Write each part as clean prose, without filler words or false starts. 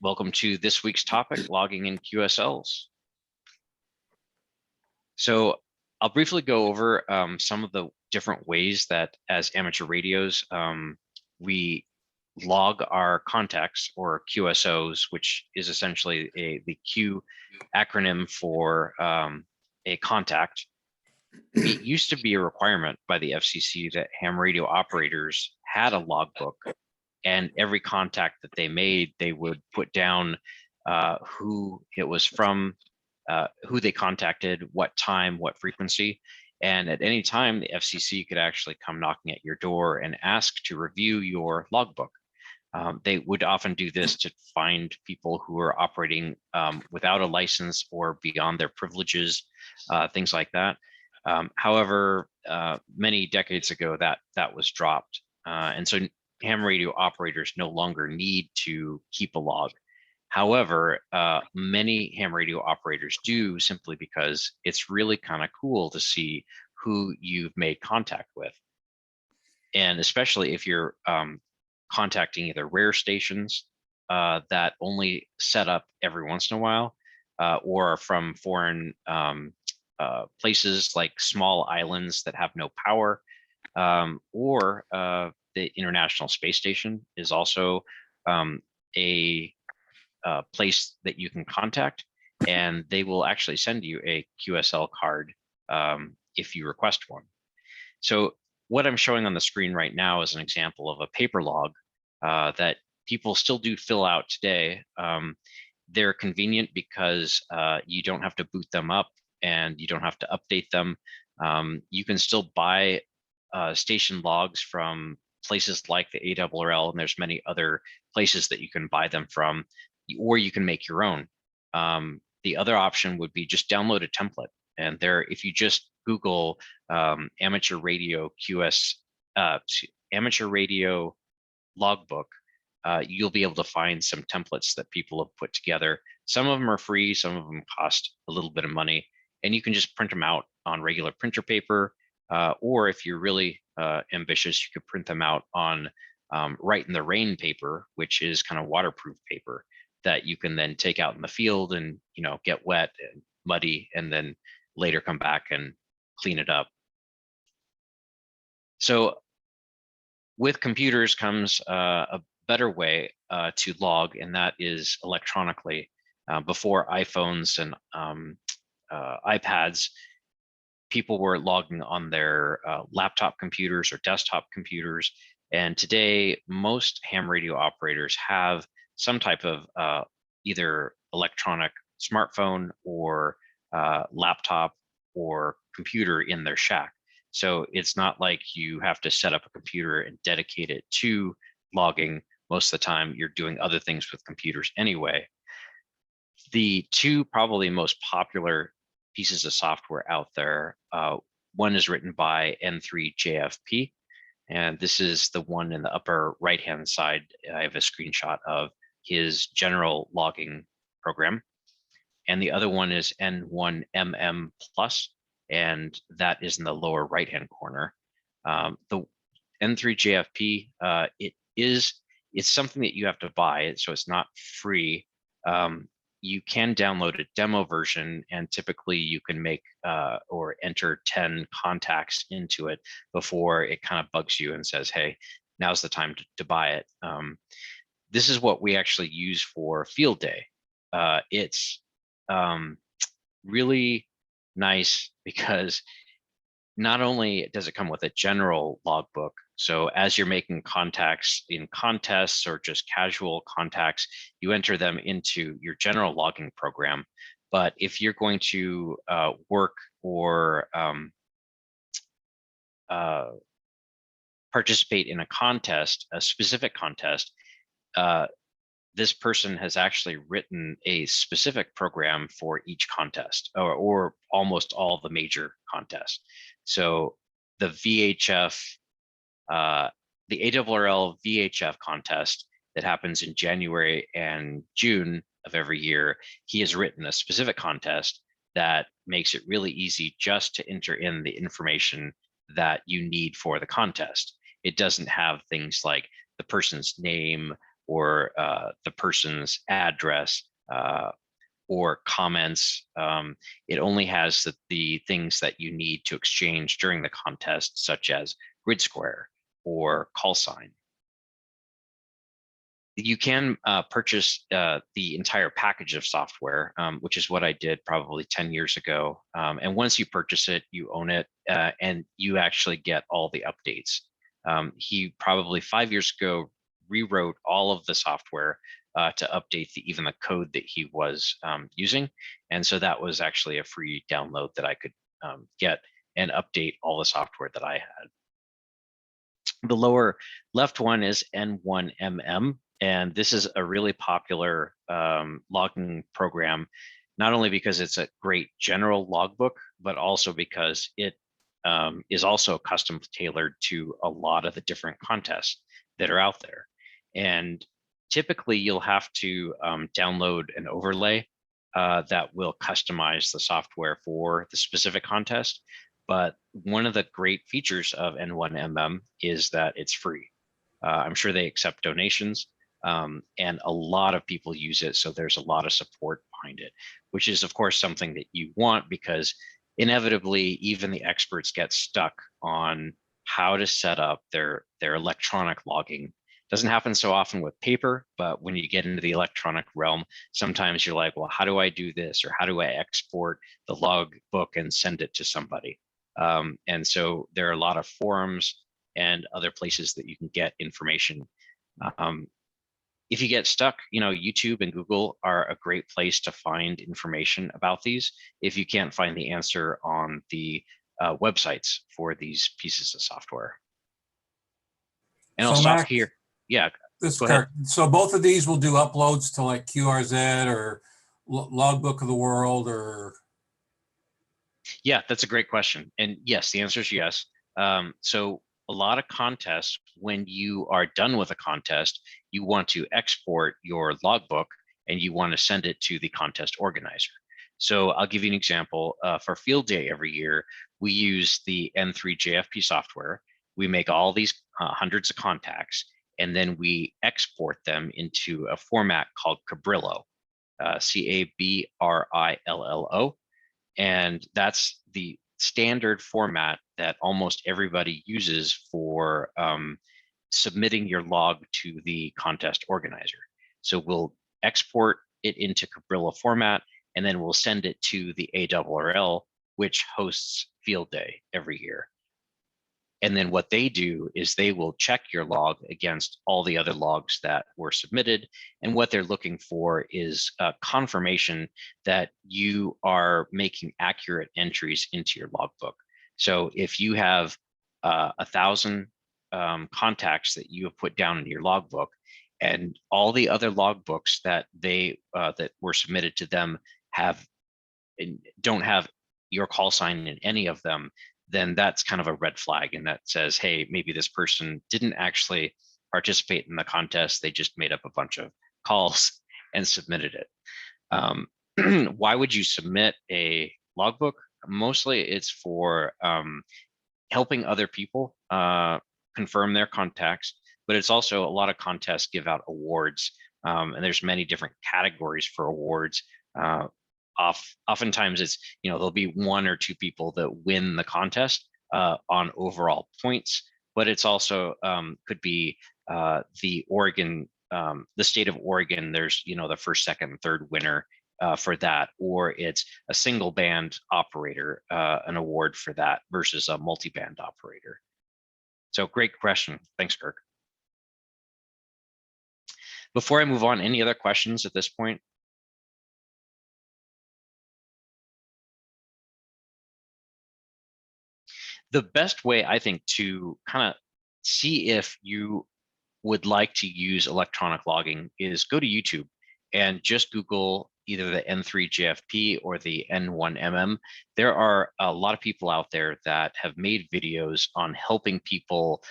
Welcome to this week's topic, logging in QSLs. So I'll briefly go over some of the different ways that as amateur radios, we log our contacts or QSOs, which is essentially the Q acronym for a contact. It used to be a requirement by the FCC that ham radio operators had a logbook, and every contact that they made, they would put down who it was from, who they contacted, what time, what frequency. And at any time, the FCC could actually come knocking at your door and ask to review your logbook. They would often do this to find people who are operating without a license or beyond their privileges, things like that. However, many decades ago, that was dropped. And so ham radio operators no longer need to keep a log. However, many ham radio operators do, simply because it's really kind of cool to see who you've made contact with. And especially if you're contacting either rare stations that only set up every once in a while, or from foreign places like small islands that have no power, or the International Space Station is also a place that you can contact, and they will actually send you a QSL card if you request one. So what I'm showing on the screen right now is an example of a paper log that people still do fill out today. They're convenient because you don't have to boot them up and you don't have to update them. You can still buy station logs from places like the ARRL, and there's many other places that you can buy them from, or you can make your own. The other option would be just download a template. And there, if you just Google amateur radio amateur radio logbook, you'll be able to find some templates that people have put together. Some of them are free, some of them cost a little bit of money, and you can just print them out on regular printer paper, or if you're really ambitious, you could print them out on Write in the Rain paper, which is kind of waterproof paper that you can then take out in the field and get wet and muddy, and then later come back and clean it up. So with computers comes a better way to log, and that is electronically. Before iPhones and iPads, people were logging on their laptop computers or desktop computers. And today, most ham radio operators have some type of either electronic smartphone or laptop or computer in their shack. So it's not like you have to set up a computer and dedicate it to logging. Most of the time, you're doing other things with computers anyway. The two probably most popular pieces of software out there, one is written by N3JFP, and this is the one in the upper right-hand side. I have a screenshot of his general logging program. And the other one is N1MM Plus, and that is in the lower right-hand corner. The N3JFP, it's something that you have to buy, so it's not free. You can download a demo version, and typically you can make or enter 10 contacts into it before it kind of bugs you and says, hey, now's the time to buy it. This is what we actually use for field day. It's really nice because not only does it come with a general logbook, so as you're making contacts in contests or just casual contacts, you enter them into your general logging program. But if you're going to work or participate in a contest, a specific contest, this person has actually written a specific program for each contest, or almost all the major contests. So the VHF, the ARRL VHF contest that happens in January and June of every year, he has written a specific contest that makes it really easy just to enter in the information that you need for the contest. It doesn't have things like the person's name, or the person's address, or comments. It only has the things that you need to exchange during the contest, such as grid square or call sign. You can purchase the entire package of software, which is what I did probably 10 years ago. And once you purchase it, you own it, and you actually get all the updates. He probably 5 years ago rewrote all of the software to update even the code that he was using. And so that was actually a free download that I could get and update all the software that I had. The lower left one is N1MM. And this is a really popular logging program, not only because it's a great general logbook, but also because it is also custom tailored to a lot of the different contests that are out there. And typically you'll have to download an overlay that will customize the software for the specific contest. But one of the great features of N1MM is that it's free. I'm sure they accept donations. And a lot of people use it, so there's a lot of support behind it, which is of course something that you want, because inevitably even the experts get stuck on how to set up their electronic logging. Doesn't happen so often with paper, but when you get into the electronic realm, sometimes you're like, well, how do I do this, or how do I export the logbook and send it to somebody? And so there are a lot of forums and other places that you can get information. If you get stuck, YouTube and Google are a great place to find information about these if you can't find the answer on the websites for these pieces of software. And I'll stop here. Yeah, go ahead. So both of these will do uploads to like QRZ or Logbook of the World, or? Yeah, that's a great question. And yes, the answer is yes. So a lot of contests, when you are done with a contest, you want to export your logbook and you want to send it to the contest organizer. So I'll give you an example. For field day every year, we use the N3 JFP software. We make all these hundreds of contacts, and then we export them into a format called Cabrillo, Cabrillo. And that's the standard format that almost everybody uses for submitting your log to the contest organizer. So we'll export it into Cabrillo format, and then we'll send it to the ARRL, which hosts field day every year. And then what they do is they will check your log against all the other logs that were submitted. And what they're looking for is confirmation that you are making accurate entries into your logbook. So if you have 1,000 contacts that you have put down in your logbook, and all the other logbooks that that were submitted to them don't have your call sign in any of them, then that's kind of a red flag, and that says, hey, maybe this person didn't actually participate in the contest. They just made up a bunch of calls and submitted it. Why would you submit a logbook? Mostly it's for helping other people confirm their contacts, but it's also a lot of contests give out awards, and there's many different categories for awards. Oftentimes it's, there'll be one or two people that win the contest on overall points, but it's also could be the Oregon, the state of Oregon. There's, the first, second, and third winner for that, or it's a single band operator, an award for that versus a multi-band operator. So great question. Thanks, Kirk. Before I move on, any other questions at this point? The best way, I think, to kind of see if you would like to use electronic logging is go to YouTube and just Google either the N3 JFP or the N1MM. There are a lot of people out there that have made videos on helping people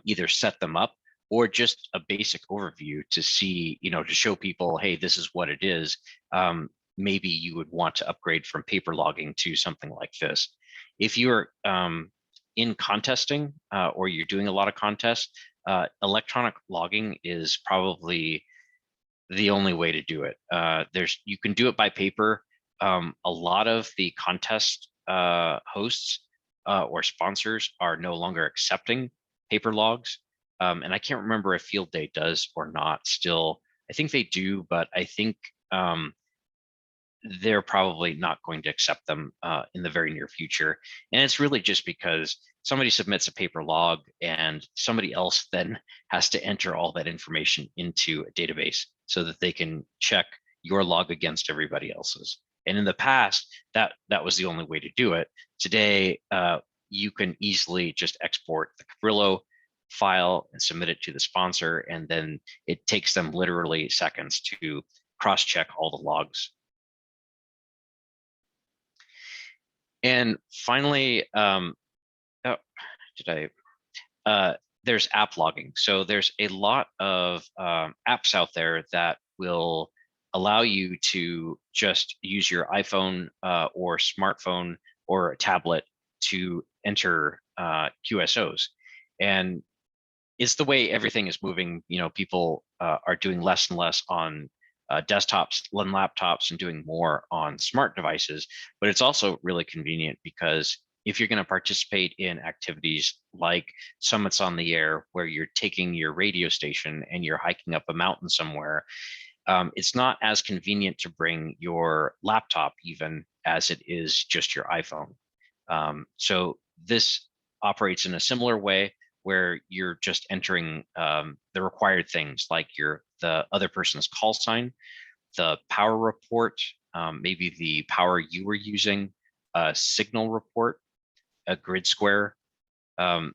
either set them up or just a basic overview to see, to show people, hey, this is what it is. Maybe you would want to upgrade from paper logging to something like this. If you're in contesting or you're doing a lot of contests, Electronic logging is probably the only way to do it. You can do it by paper. A lot of the contest hosts or sponsors are no longer accepting paper logs. And I can't remember if Field Day does or not still. I think they do, but I think they're probably not going to accept them in the very near future. And it's really just because somebody submits a paper log and somebody else then has to enter all that information into a database so that they can check your log against everybody else's. And in the past, that was the only way to do it. Today, you can easily just export the Cabrillo file and submit it to the sponsor, and then it takes them literally seconds to cross-check all the logs. And finally, there's app logging. So there's a lot of apps out there that will allow you to just use your iPhone or smartphone or a tablet to enter QSOs. And it's the way everything is moving. People are doing less and less on desktops and laptops and doing more on smart devices. But it's also really convenient because if you're going to participate in activities like Summits on the Air, where you're taking your radio station and you're hiking up a mountain somewhere, it's not as convenient to bring your laptop even as it is just your iPhone. So this operates in a similar way where you're just entering the required things like the other person's call sign, the power report, maybe the power you were using, a signal report, a grid square.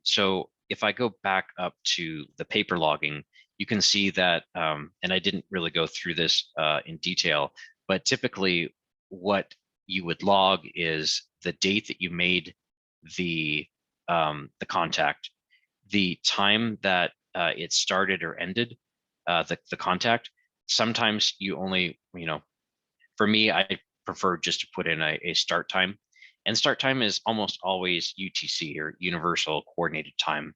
So if I go back up to the paper logging, you can see that, and I didn't really go through this in detail, but typically what you would log is the date that you made the contact, the time that it started or ended the contact. Sometimes you only, for me, I prefer just to put in a start time. And start time is almost always UTC, or Universal Coordinated Time.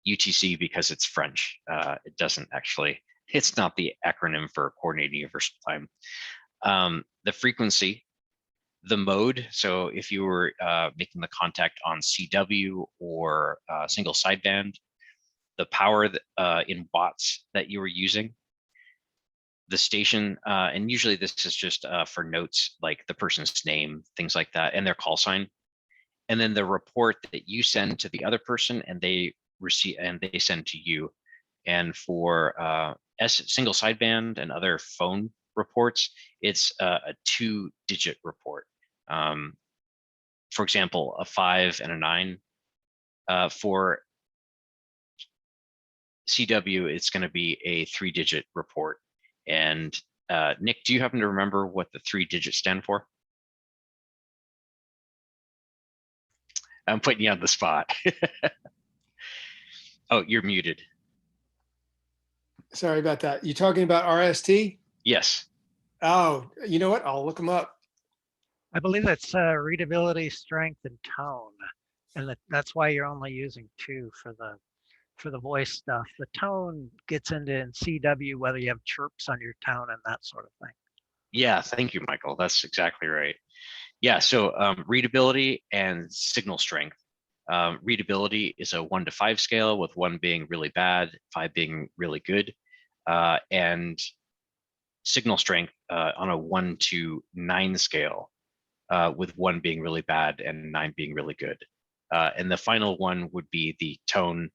UTC because it's French. It doesn't actually, it's not the acronym for Coordinated Universal Time. The frequency, the mode. So if you were making the contact on CW or single sideband, the power in watts that you were using, the station, and usually this is just for notes like the person's name, things like that, and their call sign, and then the report that you send to the other person and they receive and they send to you. And for single sideband and other phone reports, it's a 2-digit report. For example, a 5 and a 9. For CW, it's going to be a 3-digit report. And Nick, do you happen to remember what the 3 digits stand for? I'm putting you on the spot. Oh, you're muted. Sorry about that. You talking about RST? Yes. Oh, you know what? I'll look them up. I believe it's readability, strength, and tone, and that's why you're only using 2 for the voice stuff. The tone gets into in CW whether you have chirps on your tone and that sort of thing. Yeah, thank you, Michael. That's exactly right. Yeah, so readability and signal strength. Readability is a 1 to 5 scale, with 1 being really bad, 5 being really good, and signal strength on a 1 to 9 scale, with 1 being really bad and 9 being really good. And the final one would be the tone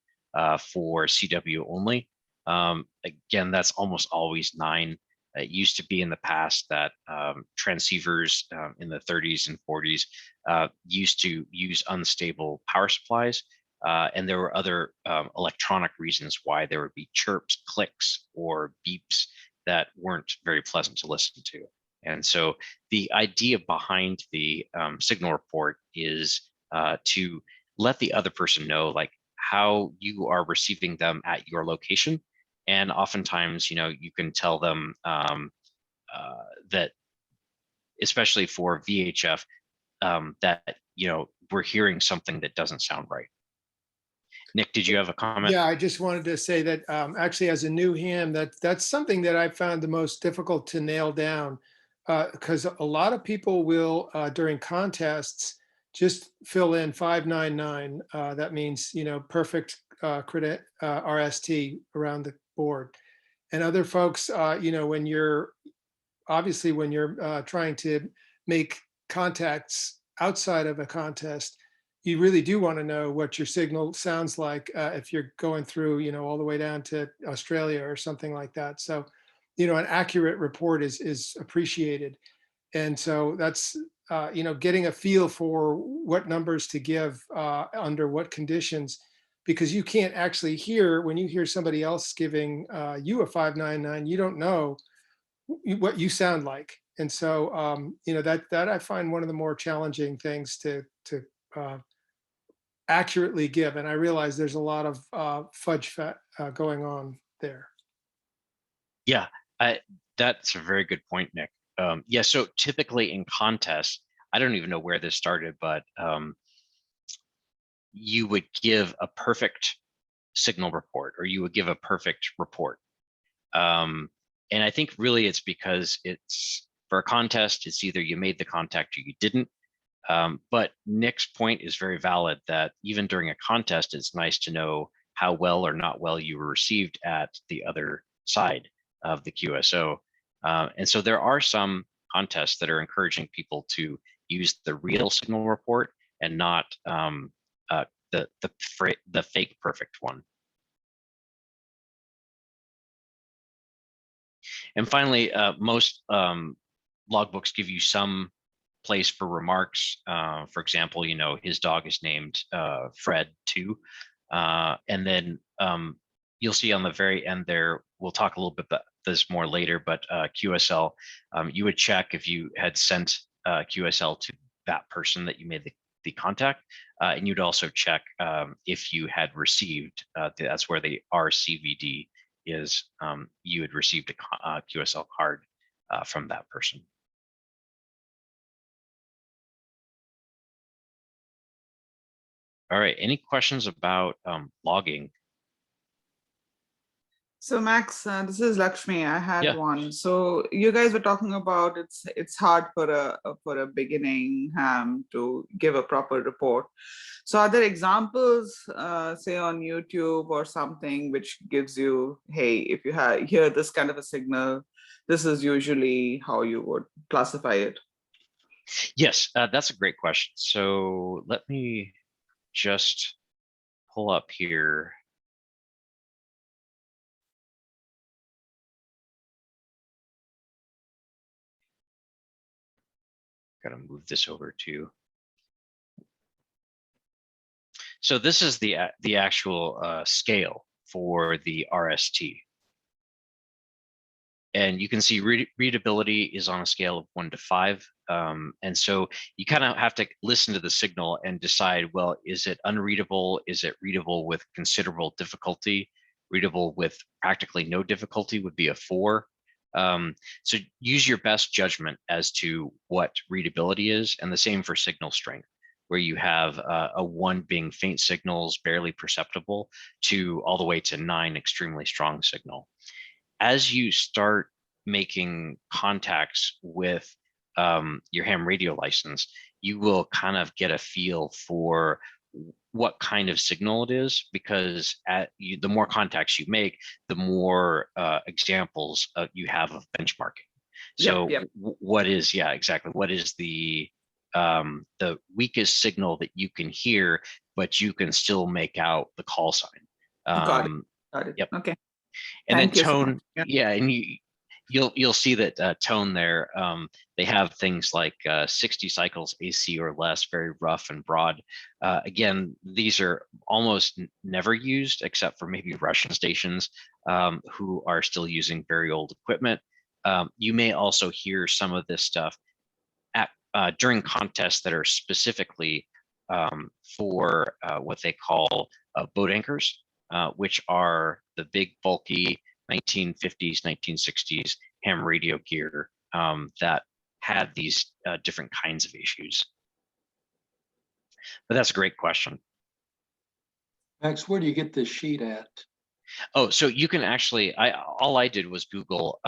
for CW only. Again, that's almost always 9. It used to be in the past that transceivers in the 30s and 40s used to use unstable power supplies. And there were other electronic reasons why there would be chirps, clicks, or beeps that weren't very pleasant to listen to. And so the idea behind the signal report is to let the other person know like how you are receiving them at your location. And oftentimes, you can tell them that, especially for VHF, that, we're hearing something that doesn't sound right. Nick, did you have a comment? Yeah, I just wanted to say that actually, as a new ham, that's something that I found the most difficult to nail down, because a lot of people will during contests just fill in 599. That means perfect credit RST around the board, and other folks, when you're obviously when you're trying to make contacts outside of a contest, you really do want to know what your signal sounds like if you're going through, all the way down to Australia or something like that. So, an accurate report is appreciated, and so that's getting a feel for what numbers to give under what conditions, because you can't actually hear when you hear somebody else giving you a 599, you don't know what you sound like. And so, that I find one of the more challenging things to uh, accurately give. And I realize there's a lot of fudge going on there. Yeah, that's a very good point, Nick. Yeah, so typically in contests, I don't even know where this started, but you would give a perfect signal report, or you would give a perfect report. And I think really it's because it's for a contest, it's either you made the contact or you didn't. But Nick's point is very valid that even during a contest, it's nice to know how well or not well you were received at the other side of the QSO. And so there are some contests that are encouraging people to use the real signal report and not the fake perfect one. And finally, most logbooks give you some place for remarks. For example, his dog is named Fred too. And then you'll see on the very end there, we'll talk a little bit about this more later, but QSL, you would check if you had sent QSL to that person that you made the contact. And you'd also check if you had received, that's where the RCVD is, you had received a QSL card from that person. All right, any questions about logging? So Max, this is Lakshmi. I had Yeah. one. So you guys were talking about it's hard for a beginning ham to give a proper report. So are there examples, say on YouTube or something, which gives you, hey, if you hear this kind of a signal, this is usually how you would classify it? Yes, that's a great question. So let me just pull up here. Gotta move this over to. So this is the actual scale for the RST. And you can see readability is on a scale of 1 to 5. And so you kind of have to listen to the signal and decide, well, is it unreadable? Is it readable with considerable difficulty? Readable with practically no difficulty would be a 4. So use your best judgment as to what readability is, and the same for signal strength, where you have a 1 being faint signals, barely perceptible, to all the way to 9 extremely strong signal. As you start making contacts with your ham radio license, you will kind of get a feel for what kind of signal it is, because the more contacts you make, the more examples you have of benchmarking. So Yep. what is, yeah, exactly. What is the weakest signal that you can hear, but you can still make out the call sign? Got it. Yep. Okay. And Thank then you so tone, much. Yeah. yeah, and you'll see that tone there. They have things like 60 cycles AC or less, very rough and broad. Again, these are almost never used except for maybe Russian stations who are still using very old equipment. You may also hear some of this stuff at during contests that are specifically for what they call boat anchors, which are the big bulky 1950s, 1960s ham radio gear that had these different kinds of issues. But that's a great question. Max, where do you get this sheet at? Oh, so you can actually, all I did was Google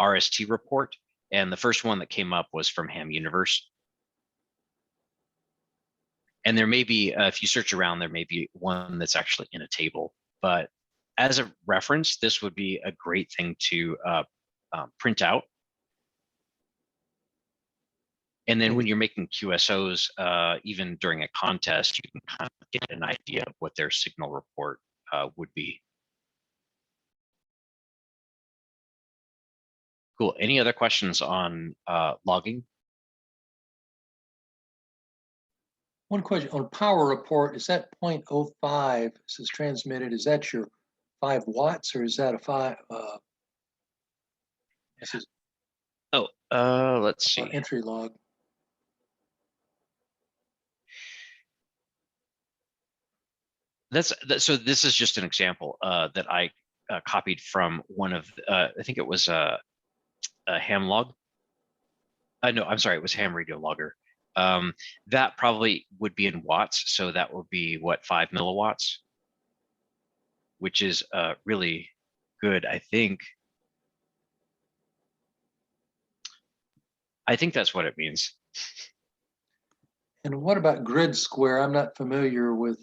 RST report, and the first one that came up was from Ham Universe. And there may be, if you search around, there may be one that's actually in a table. But as a reference, this would be a great thing to print out. And then when you're making QSOs, even during a contest, you can kind of get an idea of what their signal report would be. Cool. Any other questions on logging? One question on power report, is that 0.05 this is transmitted? Is that your 5 watts or is that a 5? This is Oh, let's see. entry log. So this is just an example that I copied from one of, I think it was a ham log. No, I'm sorry, it was ham radio logger. That probably would be in watts. So that would be what, 5 milliwatts, which is really good, I think. I think that's what it means. And what about grid square? I'm not familiar with.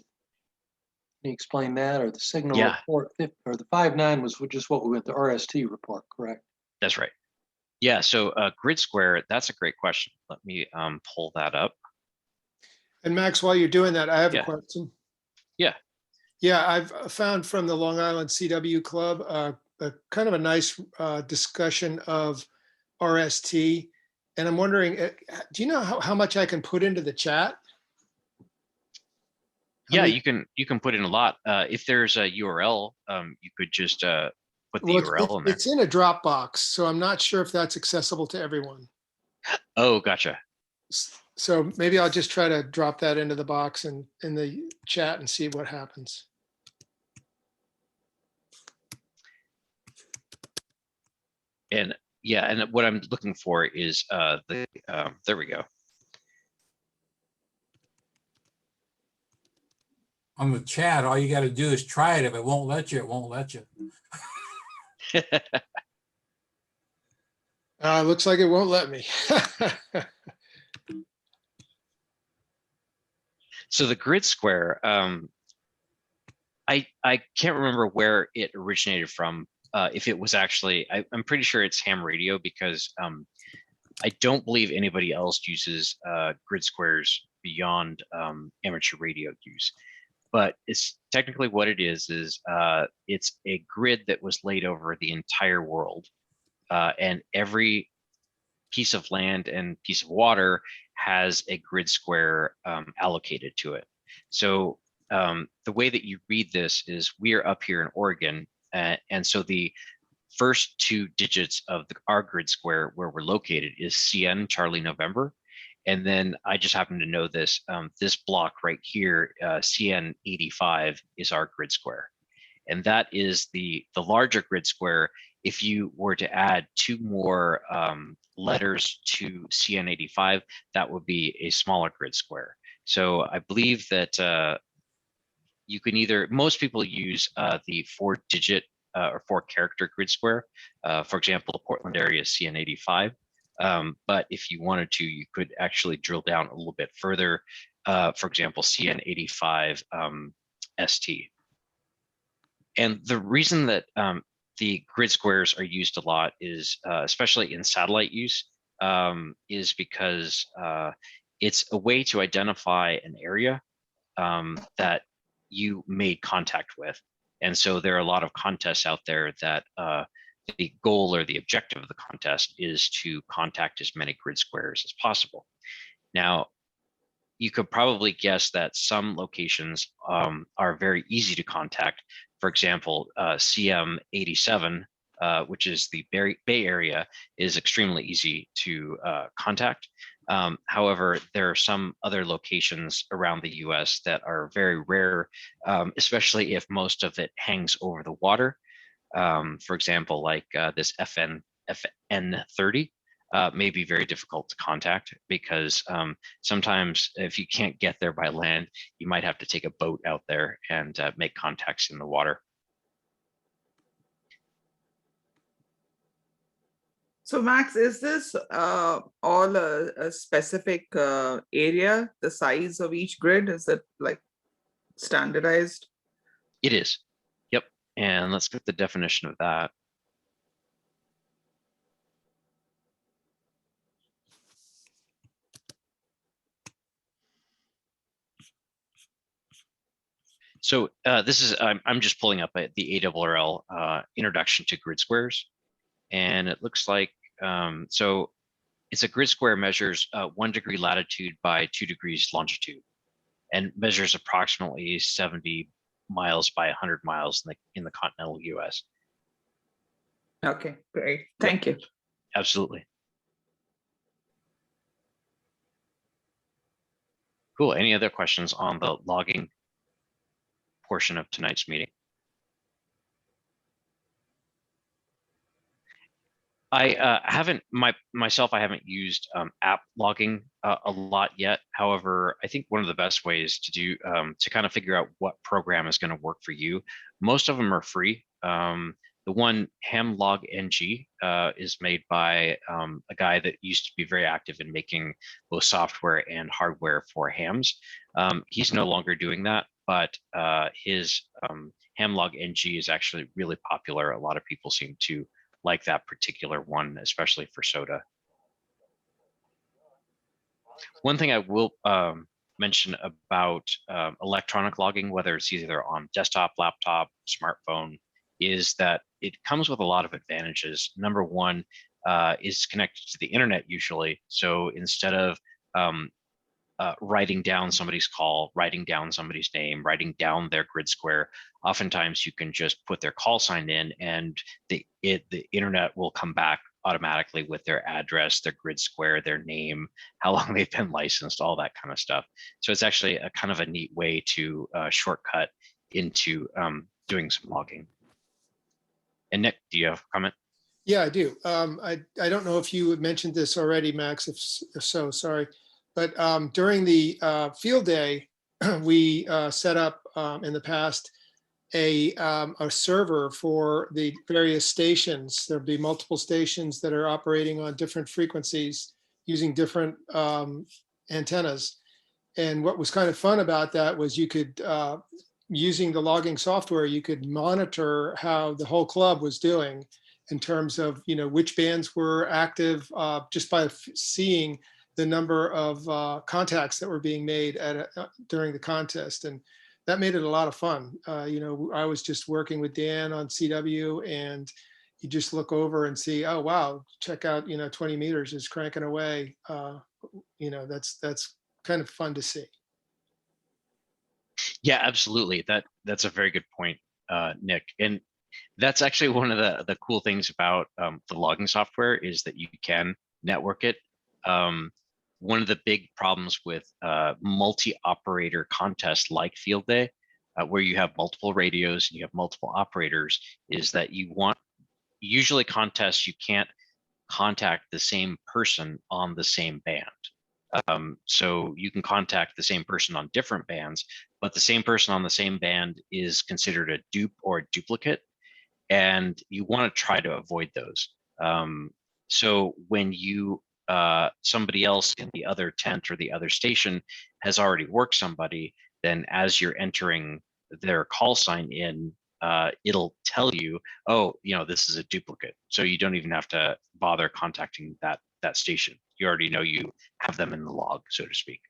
Can you explain that, or the signal Yeah. report, or the 5.9 was just what we went, the RST report, correct? That's right. Yeah, so grid square, that's a great question. Let me pull that up. And Max, while you're doing that, I have Yeah. a question. Yeah. Yeah, I've found from the Long Island CW Club a kind of a nice discussion of RST. And I'm wondering, do you know how much I can put into the chat? Yeah, you can put in a lot. If there's a URL, you could just put the URL in there. It's in a Dropbox, so I'm not sure if that's accessible to everyone. Oh, gotcha. So maybe I'll just try to drop that into the box and in the chat and see what happens. And yeah, and what I'm looking for is there we go. On the chat, all you got to do is try it. If it won't let you, it won't let you. Looks like it won't let me. So the grid square, I can't remember where it originated from. If it was actually, I'm pretty sure it's ham radio, because I don't believe anybody else uses grid squares beyond amateur radio use. But it's technically what it is it's a grid that was laid over the entire world, and every piece of land and piece of water has a grid square allocated to it. So the way that you read this is, we are up here in Oregon, and so the first 2 digits of our grid square where we're located is CN, Charlie November. And then I just happen to know this, this block right here, CN 85 is our grid square. And that is the larger grid square. If you were to add 2 more letters to CN 85, that would be a smaller grid square. So I believe that you can either, most people use the 4-digit or 4-character grid square. For example, the Portland area is CN 85. But if you wanted to, you could actually drill down a little bit further. For example, CN 85 ST. And the reason that the grid squares are used a lot is, especially in satellite use, is because it's a way to identify an area that you made contact with. And so there are a lot of contests out there that the goal or the objective of the contest is to contact as many grid squares as possible. Now, you could probably guess that some locations are very easy to contact. For example, CM 87, which is the Bay Area, is extremely easy to contact. However, there are some other locations around the US that are very rare, especially if most of it hangs over the water. For example, like this FN 30, may be very difficult to contact because sometimes if you can't get there by land, you might have to take a boat out there and make contacts in the water. So Max, is this all a specific area, the size of each grid? Is it like standardized? It is. Yep. And let's get the definition of that. So this is, I'm just pulling up the ARRL introduction to grid squares. And it looks like, so it's a grid square measures 1 degree latitude by 2 degrees longitude and measures approximately 70 miles by 100 miles in the continental US. Okay, great. Thank you. Absolutely. Cool. Any other questions on the logging portion of tonight's meeting? I haven't myself. I haven't used app logging a lot yet. However, I think one of the best ways to do to kind of figure out what program is going to work for you. Most of them are free. The one HamLogNG is made by a guy that used to be very active in making both software and hardware for hams. He's no longer doing that, but his HamLogNG is actually really popular. A lot of people seem to like that particular one, especially for SOTA. One thing I will mention about electronic logging, whether it's either on desktop, laptop, smartphone, is that it comes with a lot of advantages. Number one is connected to the internet usually. So instead of writing down somebody's call, writing down somebody's name, writing down their grid square, oftentimes you can just put their call sign in and the internet will come back automatically with their address, their grid square, their name, how long they've been licensed, all that kind of stuff. So it's actually a kind of a neat way to shortcut into doing some logging. And Nick, do you have a comment? Yeah, I do. I don't know if you had mentioned this already, Max. If so, sorry. But during the field day, we set up in the past a server for the various stations. There'll be multiple stations that are operating on different frequencies using different antennas. And what was kind of fun about that was you could, using the logging software, you could monitor how the whole club was doing in terms of, you know, which bands were active just by seeing the number of contacts that were being made during the contest. And that made it a lot of fun. You know, I was just working with Dan on CW and you just look over and see, oh, wow, check out, you know, 20 meters is cranking away. You know, that's kind of fun to see. Yeah, absolutely. That's a very good point, Nick. And that's actually one of the cool things about the logging software is that you can network it. One of the big problems with multi-operator contests like Field Day, where you have multiple radios and you have multiple operators, is that usually contests you can't contact the same person on the same band. So you can contact the same person on different bands, but the same person on the same band is considered a dupe or a duplicate, and you want to try to avoid those. So when you somebody else in the other tent or the other station has already worked somebody, then as you're entering their call sign in, it'll tell you, oh, you know, this is a duplicate. So you don't even have to bother contacting that station. You already know you have them in the log, so to speak.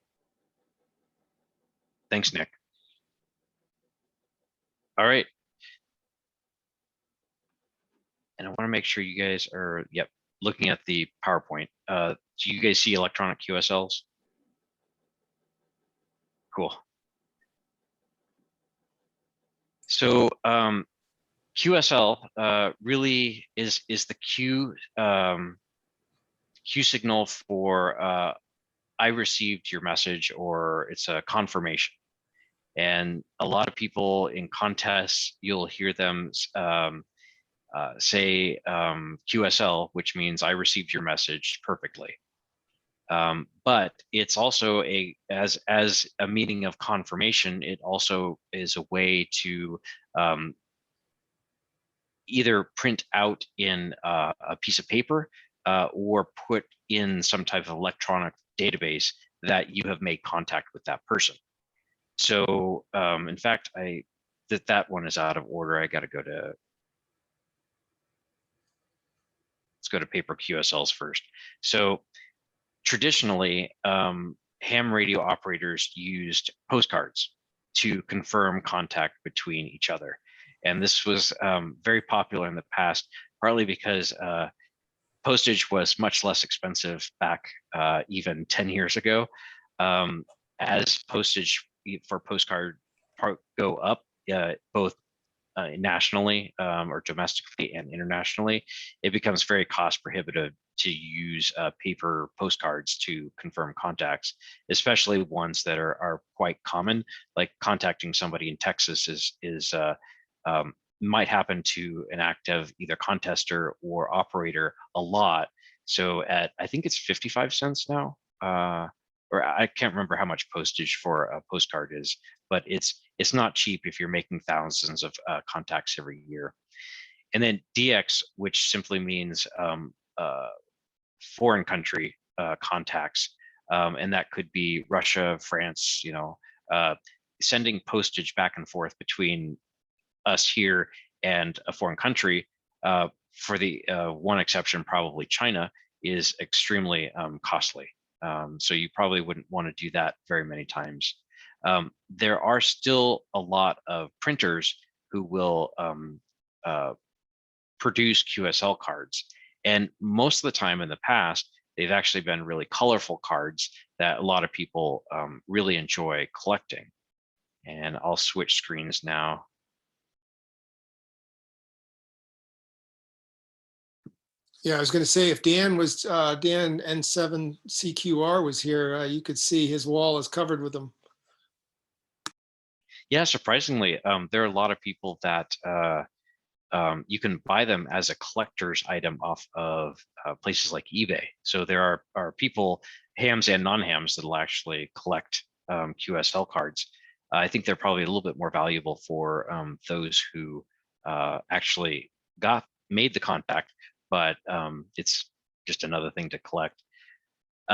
Thanks, Nick. All right. And I want to make sure you guys are, yep, looking at the PowerPoint. Do you guys see electronic QSLs? Cool. So QSL really is the Q signal for I received your message, or it's a confirmation. And a lot of people in contests, you'll hear them say QSL, which means I received your message perfectly. But it's also as a meaning of confirmation, it also is a way to either print out in a piece of paper or put in some type of electronic database that you have made contact with that person. So in fact, that one is out of order. I got to go to, let's go to paper QSLs first. So traditionally, ham radio operators used postcards to confirm contact between each other. And this was very popular in the past, partly because postage was much less expensive back even 10 years ago. As postage for postcard go up, both nationally or domestically and internationally, it becomes very cost prohibitive to use paper postcards to confirm contacts, especially ones that are quite common, like contacting somebody in Texas might happen to an active either contester or operator a lot. So I think it's 55 cents now, or I can't remember how much postage for a postcard is, but it's not cheap if you're making thousands of contacts every year. And then DX, which simply means foreign country contacts, and that could be Russia, France, sending postage back and forth between us here and a foreign country, for the one exception, probably China, is extremely costly. So you probably wouldn't want to do that very many times. There are still a lot of printers who will produce QSL cards. And most of the time in the past, they've actually been really colorful cards that a lot of people really enjoy collecting. And I'll switch screens now. Yeah, I was going to say, if Dan N7CQR was here, you could see his wall is covered with them. Yeah, surprisingly, there are a lot of people that you can buy them as a collector's item off of places like eBay. So there are people, hams and non-hams, that will actually collect QSL cards. I think they're probably a little bit more valuable for those who actually made the contact, but it's just another thing to collect.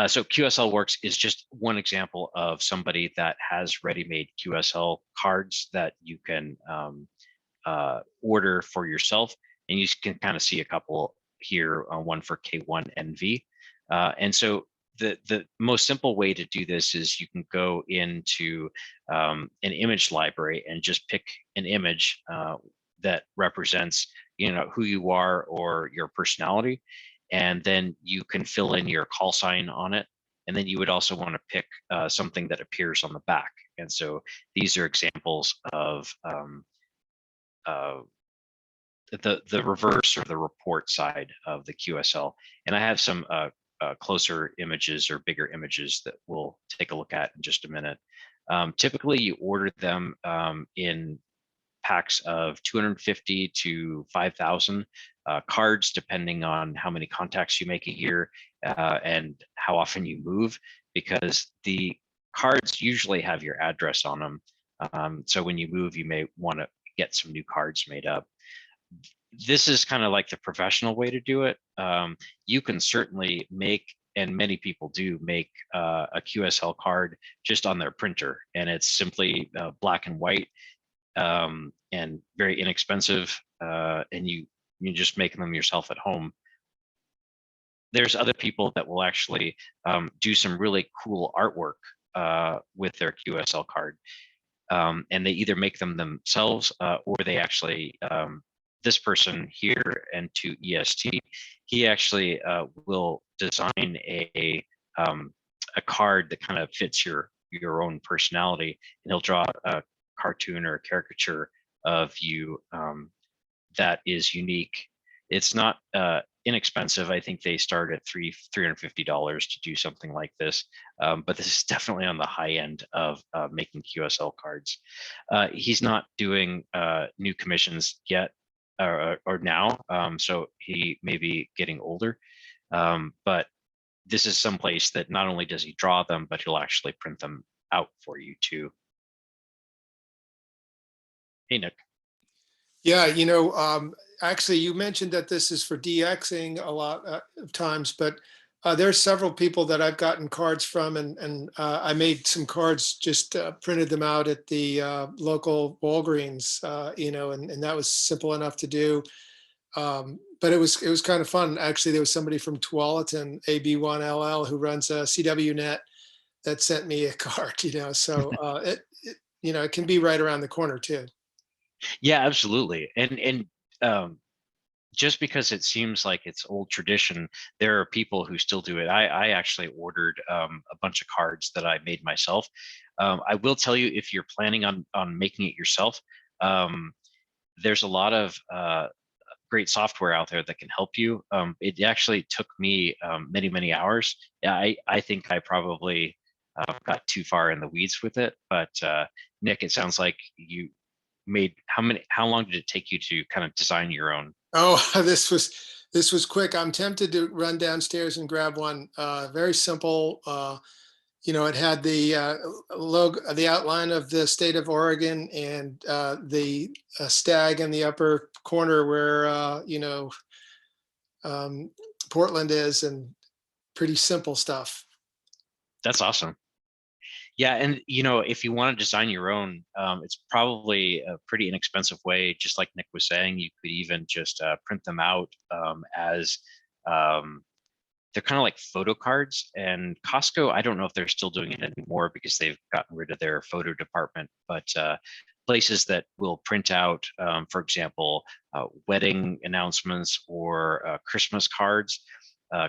So QSL Works is just one example of somebody that has ready-made QSL cards that you can order for yourself, and you can kind of see a couple here, one for K1NV. And so the most simple way to do this is you can go into an image library and just pick an image that represents who you are or your personality, and then you can fill in your call sign on it. And then you would also want to pick something that appears on the back. And so these are examples of the reverse or the report side of the QSL. And I have some closer images or bigger images that we'll take a look at in just a minute. Typically, you order them in packs of 250 to 5,000 cards, depending on how many contacts you make a year and how often you move, because the cards usually have your address on them. So when you move, you may want to get some new cards made up. This is kind of like the professional way to do it. You can certainly make, and many people do make, a QSL card just on their printer, and it's simply black and white and very inexpensive, and you just make them yourself at home. There's other people that will actually do some really cool artwork with their QSL card, and they either make them themselves or they actually, this person here, and to EST, he actually will design a card that kind of fits your own personality, and he'll draw a cartoon or a caricature of you that is unique. It's not inexpensive. I think they start at $350 to do something like this, but this is definitely on the high end of making QSL cards. He's not doing new commissions yet, or now. So he may be getting older, but this is some place that not only does he draw them, but he'll actually print them out for you too. Hey, Nick. Yeah, actually, you mentioned that this is for DXing a lot of times, but there's several people that I've gotten cards from, and I made some cards, just printed them out at the local Walgreens, and that was simple enough to do. But it was kind of fun. Actually, there was somebody from Tualatin, AB1LL, who runs a CW Net, that sent me a card. So it can be right around the corner too. Yeah, absolutely. And just because it seems like it's old tradition, there are people who still do it. I actually ordered a bunch of cards that I made myself. I will tell you, if you're planning on making it yourself, there's a lot of great software out there that can help you. It actually took me many hours. I think I probably got too far in the weeds with it, but Nick, it sounds like you made how long did it take you to kind of design your own? Oh, this was quick. I'm tempted to run downstairs and grab one. Very simple. It had the logo, the outline of the state of Oregon, and the stag in the upper corner where Portland is, and pretty simple stuff. That's awesome. Yeah, and if you want to design your own, it's probably a pretty inexpensive way. Just like Nick was saying, you could even just print them out as um, they're kind of like photo cards. And Costco, I don't know if they're still doing it anymore because they've gotten rid of their photo department, but places that will print out, for example, wedding announcements or Christmas cards,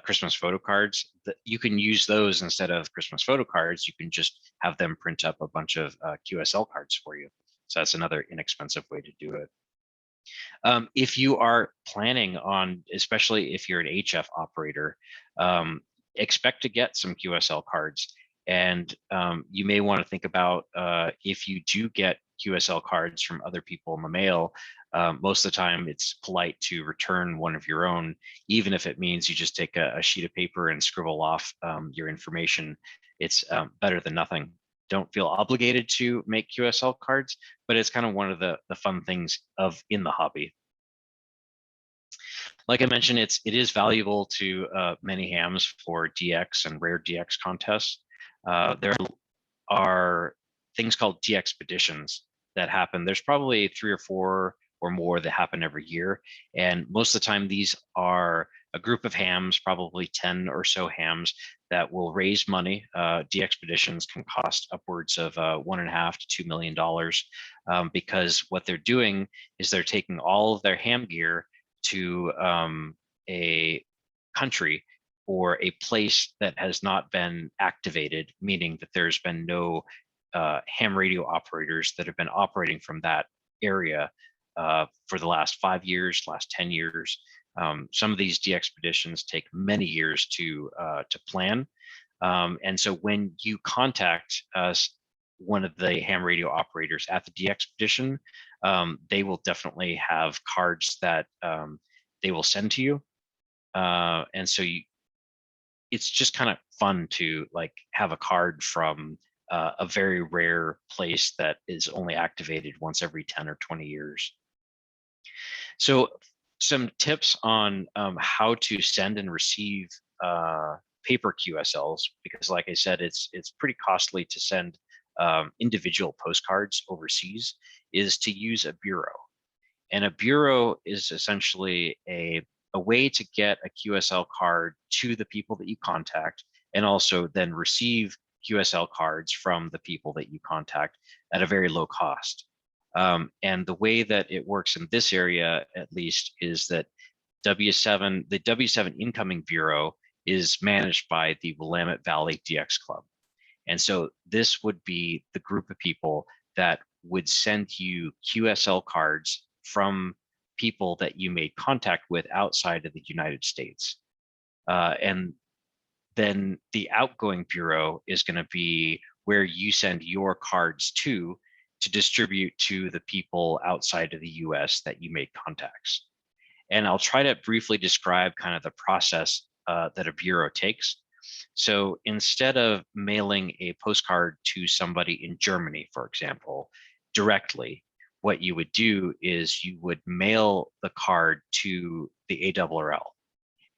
Christmas photo cards, that you can use those instead of Christmas photo cards. You can just have them print up a bunch of QSL cards for you. So that's another inexpensive way to do it. If you are planning on, especially if you're an HF operator, expect to get some QSL cards. And you may want to think about if you do get QSL cards from other people in the mail, most of the time it's polite to return one of your own, even if it means you just take a sheet of paper and scribble off your information. It's better than nothing. Don't feel obligated to make QSL cards, but it's kind of one of the fun things in the hobby. Like I mentioned, it is valuable to many hams for DX and rare DX contests. There are things called DXpeditions that happen. There's probably 3 or 4 or more that happen every year. And most of the time, these are a group of hams, probably 10 or so hams, that will raise money. DXpeditions can cost upwards of $1.5 to $2 million because what they're doing is they're taking all of their ham gear to a country or a place that has not been activated, meaning that there's been no ham radio operators that have been operating from that area for the last 5 years, last 10 years. Some of these DXpeditions take many years to plan. And so when you contact one of the ham radio operators at the DXpedition, they will definitely have cards that they will send to you. And so it's just kind of fun to like have a card from a very rare place that is only activated once every 10 or 20 years. So some tips on how to send and receive paper QSLs, because like I said, it's pretty costly to send individual postcards overseas, is to use a bureau. And a bureau is essentially a way to get a QSL card to the people that you contact, and also then receive QSL cards from the people that you contact at a very low cost. And the way that it works in this area, at least, is that the W7 incoming bureau is managed by the Willamette Valley DX Club. And so this would be the group of people that would send you QSL cards from people that you made contact with outside of the United States. And then the outgoing bureau is going to be where you send your cards to, to distribute to the people outside of the US that you made contacts. And I'll try to briefly describe kind of the process that a bureau takes. So instead of mailing a postcard to somebody in Germany, for example, directly, what you would do is you would mail the card to the ARRL,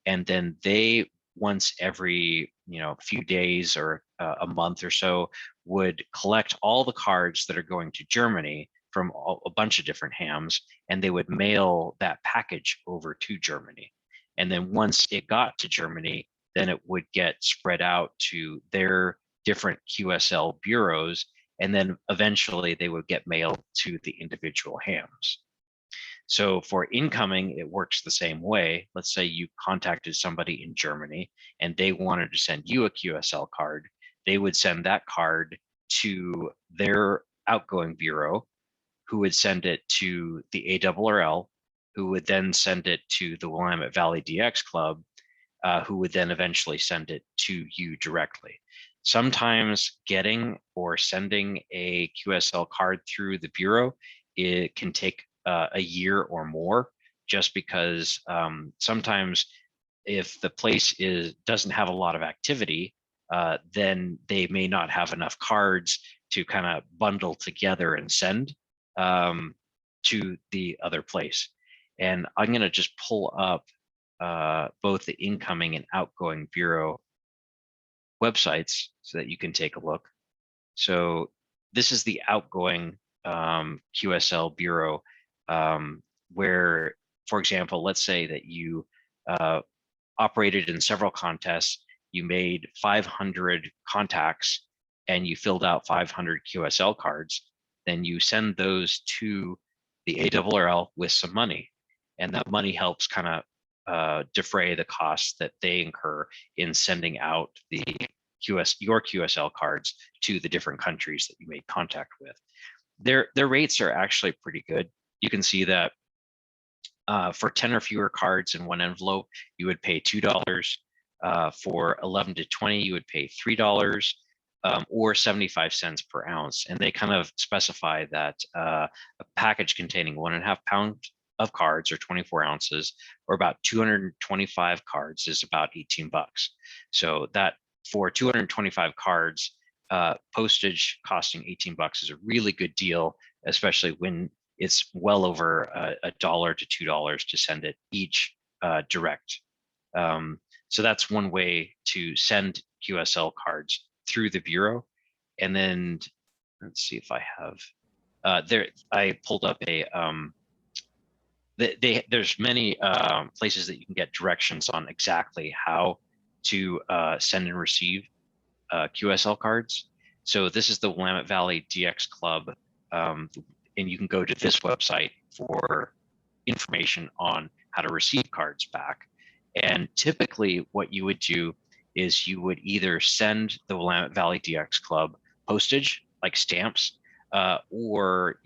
and then they, once every few days or a month or so, would collect all the cards that are going to Germany from a bunch of different hams, and they would mail that package over to Germany. And then once it got to Germany, then it would get spread out to their different QSL bureaus, and then eventually they would get mailed to the individual hams. So for incoming, it works the same way. Let's say you contacted somebody in Germany and they wanted to send you a QSL card. They would send that card to their outgoing bureau, who would send it to the ARRL, who would then send it to the Willamette Valley DX Club, who would then eventually send it to you directly. Sometimes getting or sending a QSL card through the bureau, it can take a year or more, just because sometimes if the place doesn't have a lot of activity, then they may not have enough cards to kind of bundle together and send to the other place. And I'm going to just pull up both the incoming and outgoing bureau websites so that you can take a look. So this is the outgoing QSL bureau, where, for example, let's say that you operated in several contests, you made 500 contacts, and you filled out 500 QSL cards. Then you send those to the ARRL with some money, and that money helps kind of defray the costs that they incur in sending out your QSL cards to the different countries that you made contact with. Their rates are actually pretty good. You can see that for 10 or fewer cards in one envelope, you would pay $2. For 11 to 20, you would pay $3, or 75 cents per ounce. And they kind of specify that a package containing 1.5 pounds of cards, or 24 ounces, or about 225 cards, is about 18 bucks. So that for 225 cards, postage costing 18 bucks is a really good deal, especially when it's well over $1 to $2 to send it each direct. So that's one way to send QSL cards through the bureau. And then let's see if I have I pulled up a there's many places that you can get directions on exactly how to send and receive QSL cards. So this is the Willamette Valley DX Club, and you can go to this website for information on how to receive cards back. And typically what you would do is you would either send the Willamette Valley DX Club postage, like stamps, or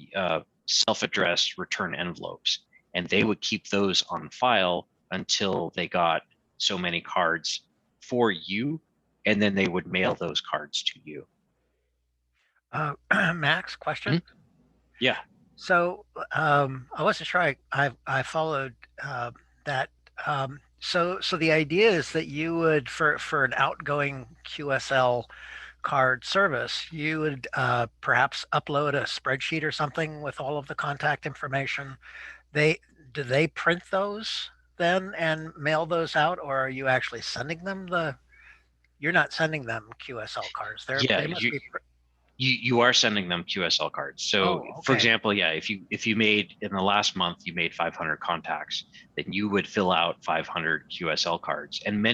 self-addressed return envelopes. And they would keep those on file until they got so many cards for you, and then they would mail those cards to you. Max, question? Yeah. So I wasn't sure I followed that. So the idea is that you would, for an outgoing QSL card service, you would perhaps upload a spreadsheet or something with all of the contact information. Do they print those then and mail those out, or are you actually sending them you're not sending them QSL cards? Yeah, They must be. you are sending them QSL cards. So for example, yeah, if you made, in the last month, you made 500 contacts, then you would fill out 500 QSL cards. And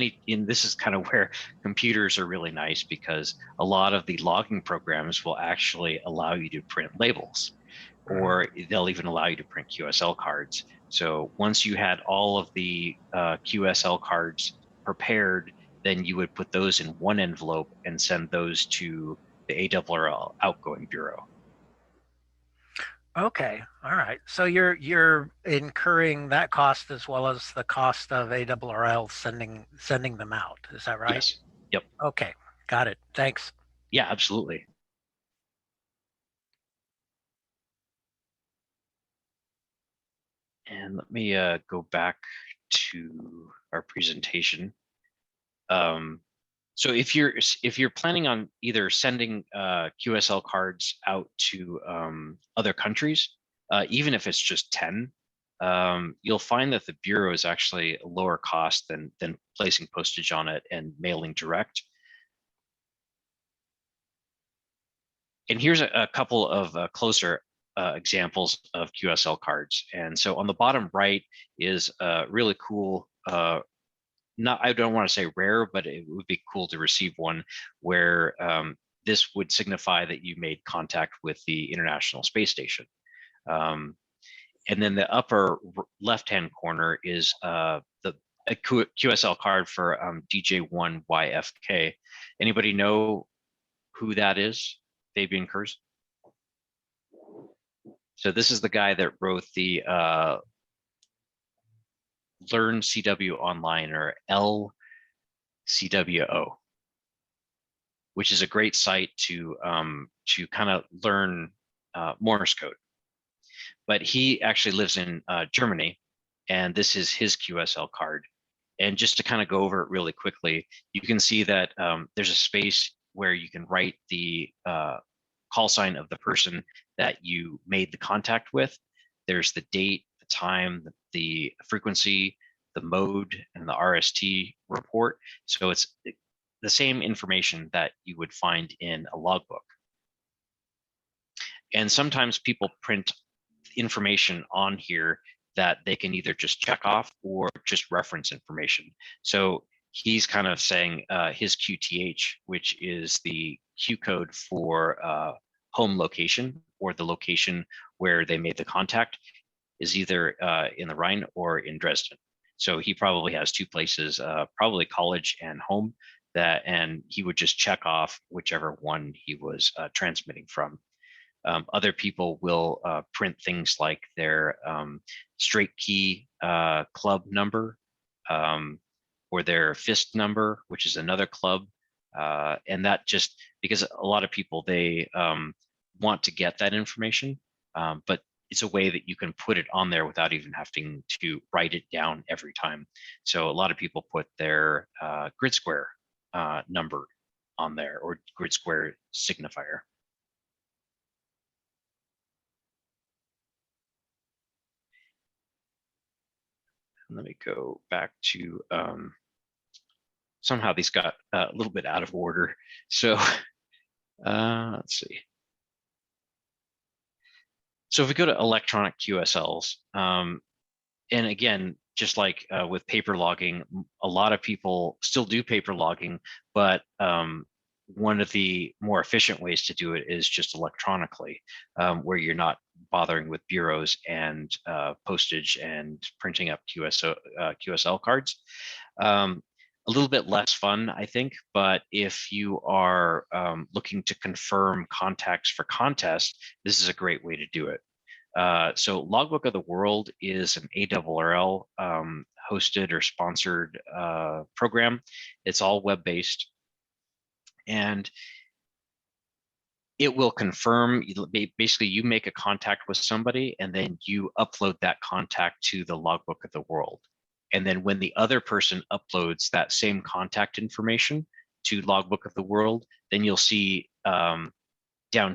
this is kind of where computers are really nice, because a lot of the logging programs will actually allow you to print labels, or they'll even allow you to print QSL cards. So once you had all of the QSL cards prepared, then you would put those in one envelope and send those to the ARRL outgoing bureau. Okay, all right. So you're incurring that cost as well as the cost of ARRL sending them out. Is that right? Yes. Yep. Okay, got it. Thanks. Yeah, absolutely. And let me go back to our presentation. So if you're planning on either sending QSL cards out to other countries, even if it's just 10, you'll find that the bureau is actually a lower cost than placing postage on it and mailing direct. And here's a couple of closer examples of QSL cards. And so on the bottom right is a really cool, I don't want to say rare, but it would be cool to receive one where this would signify that you made contact with the International Space Station. And then the upper left-hand corner is a QSL card for DJ1YFK. Anybody know who that is? Fabian Kurz? So this is the guy that wrote the Learn CW Online, or LCWO, which is a great site to kind of learn Morse code. But he actually lives in Germany, and this is his QSL card. And just to kind of go over it really quickly, you can see that there's a space where you can write the call sign of the person that you made the contact with. There's the date, the time, the frequency, the mode, and the RST report. So it's the same information that you would find in a logbook. And sometimes people print information on here that they can either just check off or just reference information. So he's kind of saying his QTH, which is the Q code for home location, or the location where they made the contact, is either in the Rhine or in Dresden. So he probably has two places, probably college and home, and he would just check off whichever one he was transmitting from. Other people will print things like their straight key club number, or their fist number, which is another club. And that just because a lot of people, they want to get that information, but it's a way that you can put it on there without even having to write it down every time. So a lot of people put their grid square number on there, or grid square signifier. Let me go back to, somehow these got a little bit out of order. So let's see. So if we go to electronic QSLs, and again, just like with paper logging, a lot of people still do paper logging, but one of the more efficient ways to do it is just electronically, where you're not bothering with bureaus and postage and printing up QSL cards. A little bit less fun, I think, but if you are looking to confirm contacts for contests, this is a great way to do it. So Logbook of the World is an ARRL hosted or sponsored program. It's all web-based, and it will confirm, basically you make a contact with somebody and then you upload that contact to the Logbook of the World. And then when the other person uploads that same contact information to Logbook of the World, then you'll see down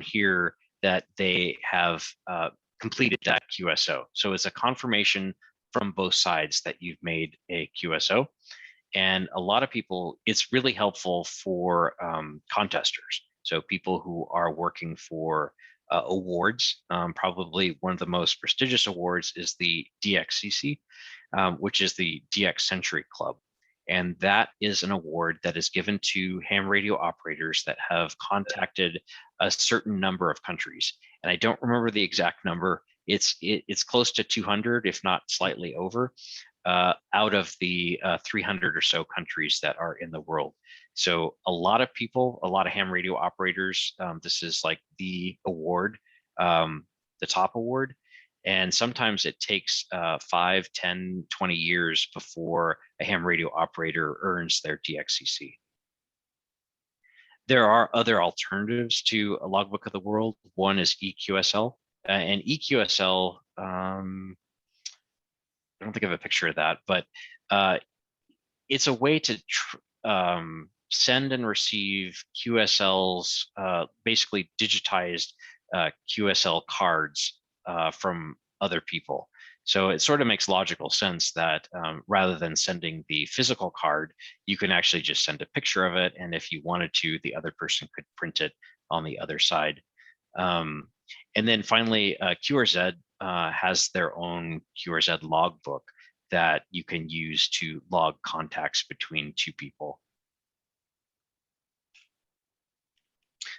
here that they have completed that QSO. So it's a confirmation from both sides that you've made a QSO. And a lot of people, it's really helpful for contesters. So people who are working for awards, probably one of the most prestigious awards is the DXCC, which is the DX Century Club. And that is an award that is given to ham radio operators that have contacted a certain number of countries. And I don't remember the exact number. It's close to 200, if not slightly over, out of the 300 or so countries that are in the world. So a lot of people, a lot of ham radio operators, this is like the award, the top award. And sometimes it takes 5, 10, 20 years before a ham radio operator earns their DXCC. There are other alternatives to a Logbook of the World. One is EQSL, and EQSL, don't think I have a picture of that, but it's a way to send and receive QSLs, basically digitized QSL cards from other people. So it sort of makes logical sense that rather than sending the physical card, you can actually just send a picture of it. And if you wanted to, the other person could print it on the other side. And then finally, QRZ has their own QRZ logbook that you can use to log contacts between two people.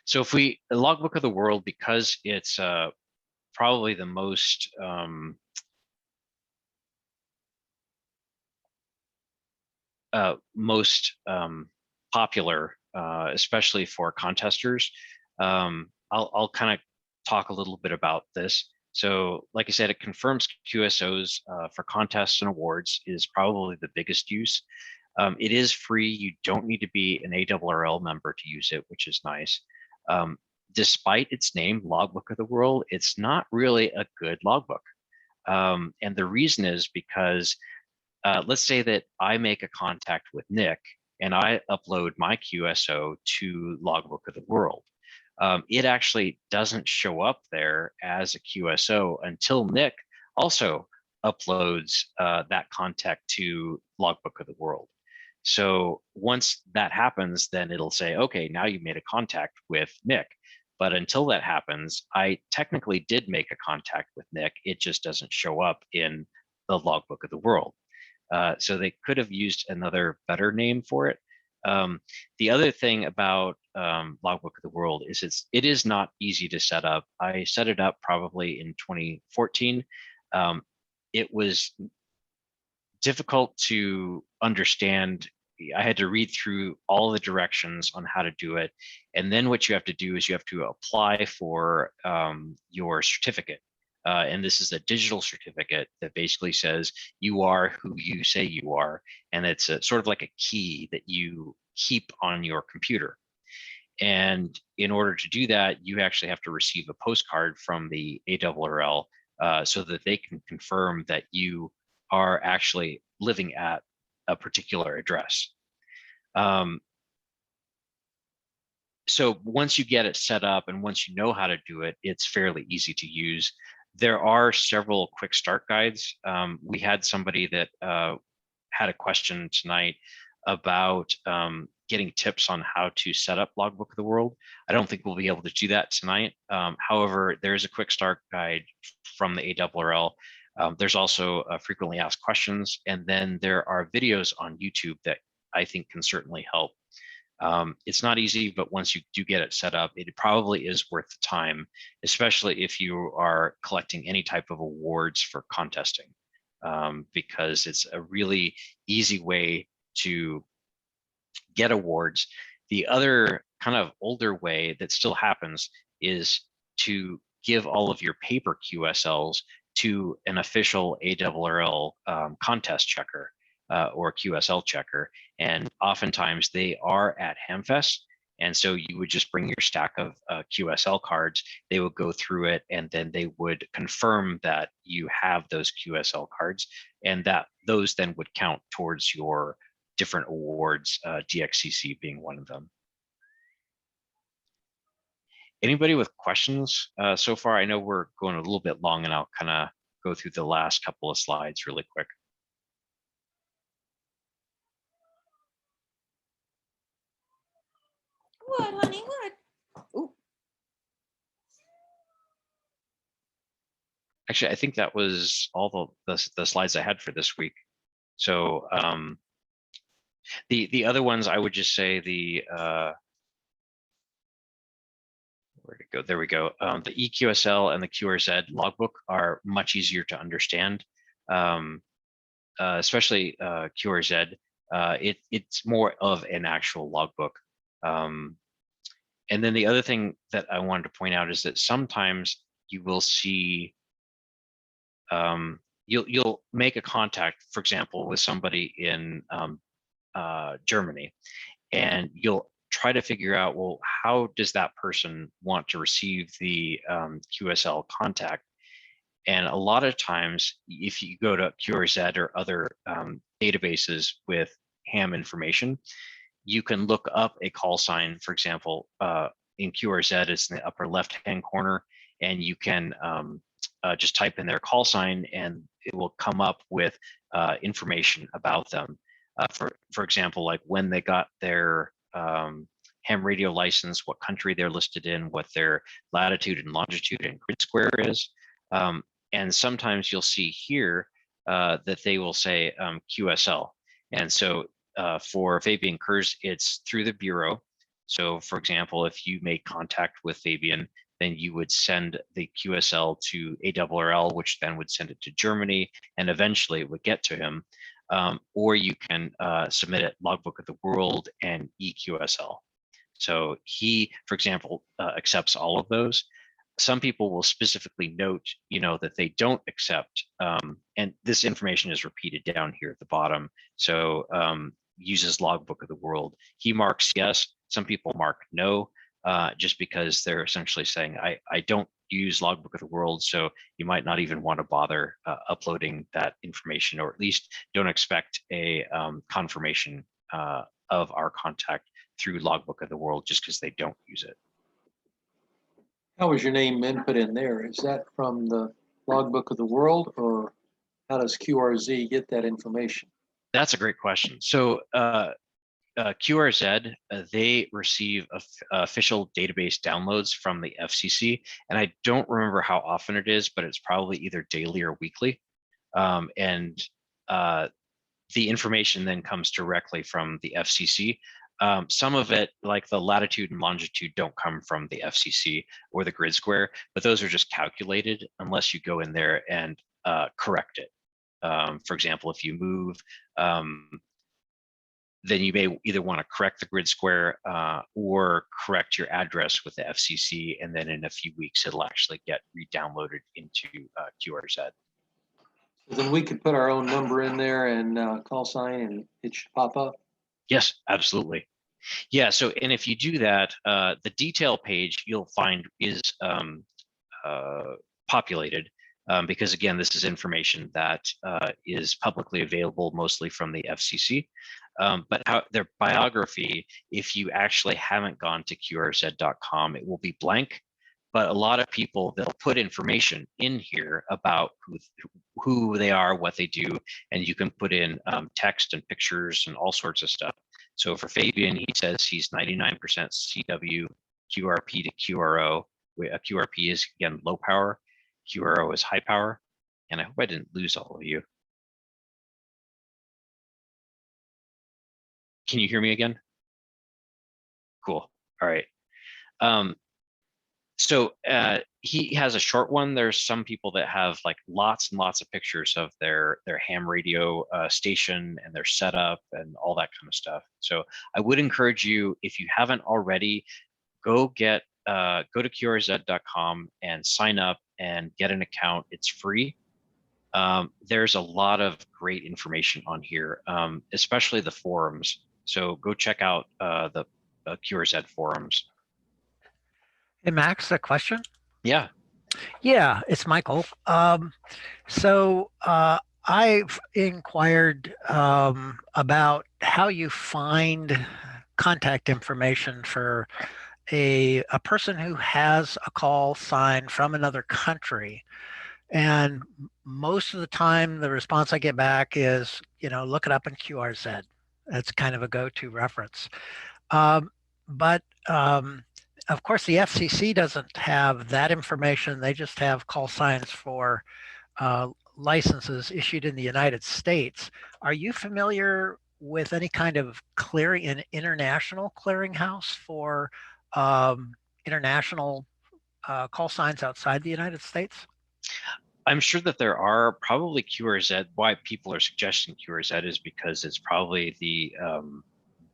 So if we, the logbook of the world, because it's probably the most popular, especially for contesters. I'll kind of talk a little bit about this. So like I said, it confirms QSOs for contests and awards is probably the biggest use. It is free. You don't need to be an ARRL member to use it, which is nice. Despite its name, Logbook of the World, it's not really a good logbook. And the reason is because let's say that I make a contact with Nick and I upload my QSO to Logbook of the World. It actually doesn't show up there as a QSO until Nick also uploads that contact to Logbook of the World. So once that happens, then it'll say, okay, now you made a contact with Nick. But until that happens, I technically did make a contact with Nick. It just doesn't show up in the Logbook of the World. So they could have used another better name for it. The other thing about Logbook of the World is it is not easy to set up. I set it up probably in 2014. It was difficult to understand. I had to read through all the directions on how to do it. And then what you have to do is you have to apply for your certificate. And this is a digital certificate that basically says you are who you say you are. And it's sort of like a key that you keep on your computer. And in order to do that, you actually have to receive a postcard from the ARRL so that they can confirm that you are actually living at a particular address. So once you get it set up and once you know how to do it, it's fairly easy to use. There are several quick start guides. We had somebody that had a question tonight about getting tips on how to set up Logbook of the World. I don't think we'll be able to do that tonight. However, there's a quick start guide from the ARRL. There's also frequently asked questions, and then there are videos on YouTube that I think can certainly help. It's not easy, but once you do get it set up, it probably is worth the time, especially if you are collecting any type of awards for contesting, because it's a really easy way to get awards. The other kind of older way that still happens is to give all of your paper QSLs to an official ARRL contest checker or QSL checker. And oftentimes they are at Hamfest. And so you would just bring your stack of QSL cards, they would go through it, and then they would confirm that you have those QSL cards, and that those then would count towards your different awards, DXCC being one of them. Anybody with questions so far? I know we're going a little bit long, and I'll kind of go through the last couple of slides really quick. What, honey? What? Ooh. Actually, I think that was all the slides I had for this week. So the other ones, I would just say the where'd it go? There we go. The EQSL and the QRZ logbook are much easier to understand, especially QRZ. It's more of an actual logbook. And then the other thing that I wanted to point out is that sometimes you will see, you'll make a contact, for example, with somebody in Germany, and you'll try to figure out, well, how does that person want to receive the QSL contact? And a lot of times, if you go to QRZ or other databases with ham information, you can look up a call sign, for example, in QRZ, it's in the upper left-hand corner, and you can just type in their call sign and it will come up with information about them. For example, like when they got their ham radio license, what country they're listed in, what their latitude and longitude and grid square is. And sometimes you'll see here that they will say QSL. And so for Fabian Kurz, it's through the Bureau. So for example, if you make contact with Fabian, then you would send the QSL to ARRL, which then would send it to Germany, and eventually it would get to him. Or you can submit it Logbook of the World and EQSL. So he, for example, accepts all of those. Some people will specifically note, that they don't accept, and this information is repeated down here at the bottom. So uses Logbook of the World. He marks yes. Some people mark no, just because they're essentially saying, I don't use Logbook of the World, so you might not even want to bother uploading that information, or at least don't expect a confirmation of our contact through Logbook of the World just because they don't use it. How was your name input in there? Is that from the Logbook of the World, or how does QRZ get that information? That's a great question. So QRZ, they receive official database downloads from the FCC, and I don't remember how often it is, but it's probably either daily or weekly. And the information then comes directly from the FCC. Some of it, like the latitude and longitude, don't come from the FCC or the grid square, but those are just calculated unless you go in there and correct it. For example, if you move, then you may either want to correct the grid square or correct your address with the FCC, and then in a few weeks it'll actually get re-downloaded into QRZ. Then we could put our own number in there and call sign, and it should pop up. Yes, absolutely. Yeah. So, and if you do that, the detail page you'll find is populated because, again, this is information that is publicly available, mostly from the FCC. But their biography, if you actually haven't gone to QRZ.com, it will be blank. But a lot of people, they'll put information in here about who they are, what they do, and you can put in text and pictures and all sorts of stuff. So for Fabian, he says he's 99% CW, QRP to QRO. QRP is, again, low power. QRO is high power. And I hope I didn't lose all of you. Can you hear me again? Cool. All right. So he has a short one. There's some people that have like lots and lots of pictures of their ham radio station and their setup and all that kind of stuff. So I would encourage you, if you haven't already, go to QRZ.com and sign up and get an account. It's free. There's a lot of great information on here, especially the forums. So go check out the QRZ forums. Hey, Max, a question? Yeah. Yeah, it's Michael. So I've inquired about how you find contact information for a person who has a call sign from another country. And most of the time, the response I get back is, look it up in QRZ. That's kind of a go-to reference. But of course, the FCC doesn't have that information. They just have call signs for licenses issued in the United States. Are you familiar with any kind of an international clearinghouse for international call signs outside the United States? I'm sure that there are. Probably QRZ. Why people are suggesting QRZ is because it's probably the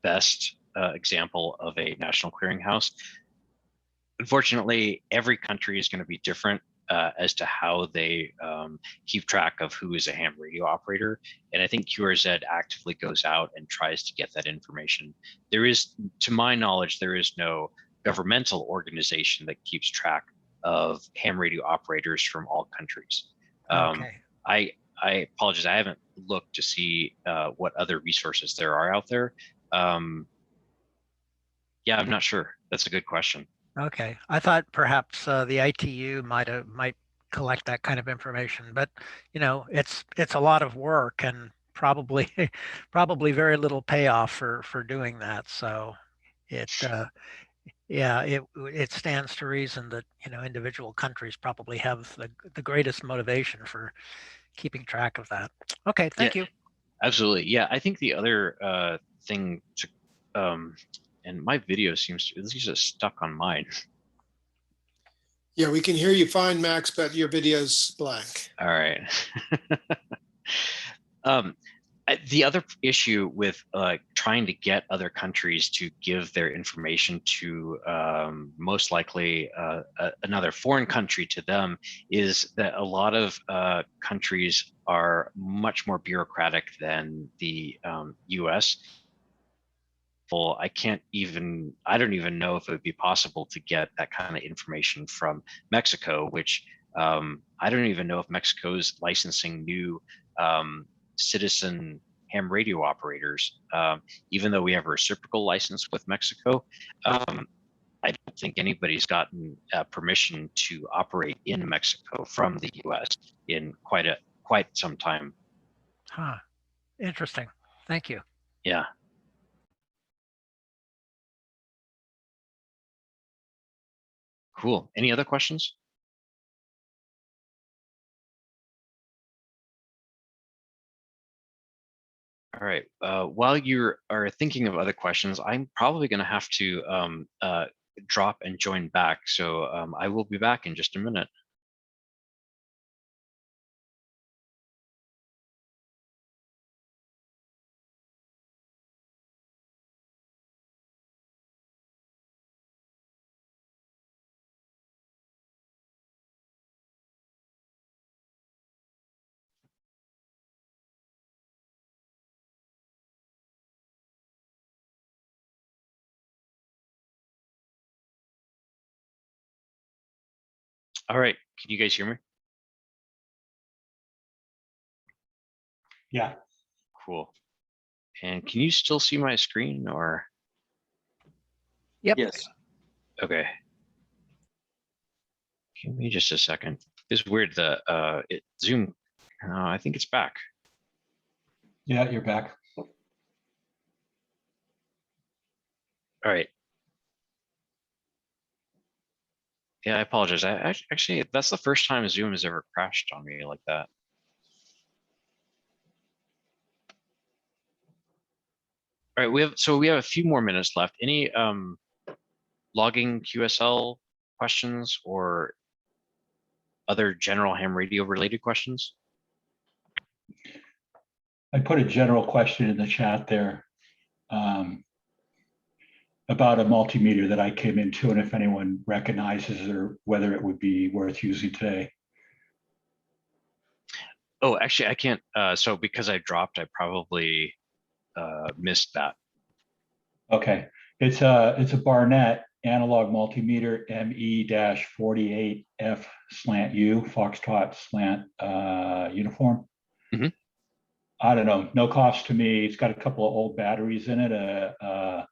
best example of a national clearinghouse. Unfortunately, every country is going to be different as to how they keep track of who is a ham radio operator. And I think QRZ actively goes out and tries to get that information. There is, to my knowledge, there is no governmental organization that keeps track of ham radio operators from all countries. Okay. I apologize. I haven't looked to see what other resources there are out there. Yeah, I'm not sure. That's a good question. Okay. I thought perhaps the ITU might collect that kind of information, but it's a lot of work and probably probably very little payoff for doing that. So it yeah, it stands to reason that individual countries probably have the greatest motivation for keeping track of that. Okay, Yeah, thank you. absolutely. Yeah, I think the other thing to, and my video seems to, this is just stuck on mine. Yeah, we can hear you fine, Max, but your video's blank. All right. The other issue with trying to get other countries to give their information to most likely another foreign country to them is that a lot of countries are much more bureaucratic than the US. Well, I don't even know if it would be possible to get that kind of information from Mexico, which I don't even know if Mexico is licensing new citizen ham radio operators. Even though we have a reciprocal license with Mexico, I don't think anybody's gotten permission to operate in Mexico from the US in quite some time. Huh. Interesting. Thank you. Yeah. Cool. Any other questions? All right. While you are thinking of other questions, I'm probably going to have to drop and join back. So I will be back in just a minute. All right. Can you guys hear me? Yeah. Cool. And can you still see my screen or? Yep. Yes. Okay. Give me just a second. It's weird that Zoom, I think it's back. Yeah, you're back. All right. Yeah, I apologize. Actually, that's the first time Zoom has ever crashed on me like that. All right, we have a few more minutes left. Any logging QSL questions or other general ham radio related questions? I put a general question in the chat there about a multimeter that I came into, and if anyone recognizes or whether it would be worth using today. Oh, actually, I can't. So because I dropped, I probably missed that. Okay, it's a Barnett analog multimeter ME-48F/U Foxtrot slant uniform. Mhm. I don't know, no cost to me. It's got a couple of old batteries in it, a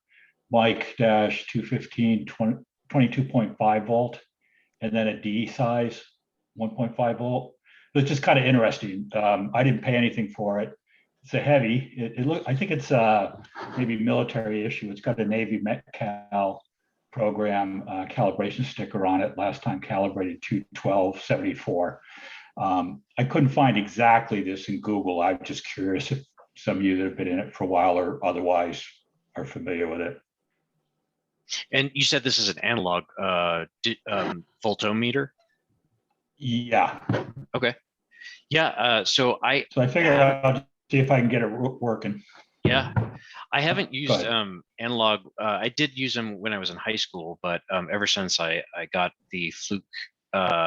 mic-215 22.5 volt, and then a D size 1.5 volt. It's just kind of interesting. I didn't pay anything for it. It's a heavy. I think it's maybe military issue. It's got a Navy Metcal program calibration sticker on it. Last time calibrated 212/74. I couldn't find exactly this in Google. I'm just curious if some of you that have been in it for a while or otherwise are familiar with it. And you said this is an analog voltometer? Yeah. Okay. Yeah. So I figured I'll see if I can get it working. Yeah, I haven't used ahead. analog. I did use them when I was in high school, but ever since I got the Fluke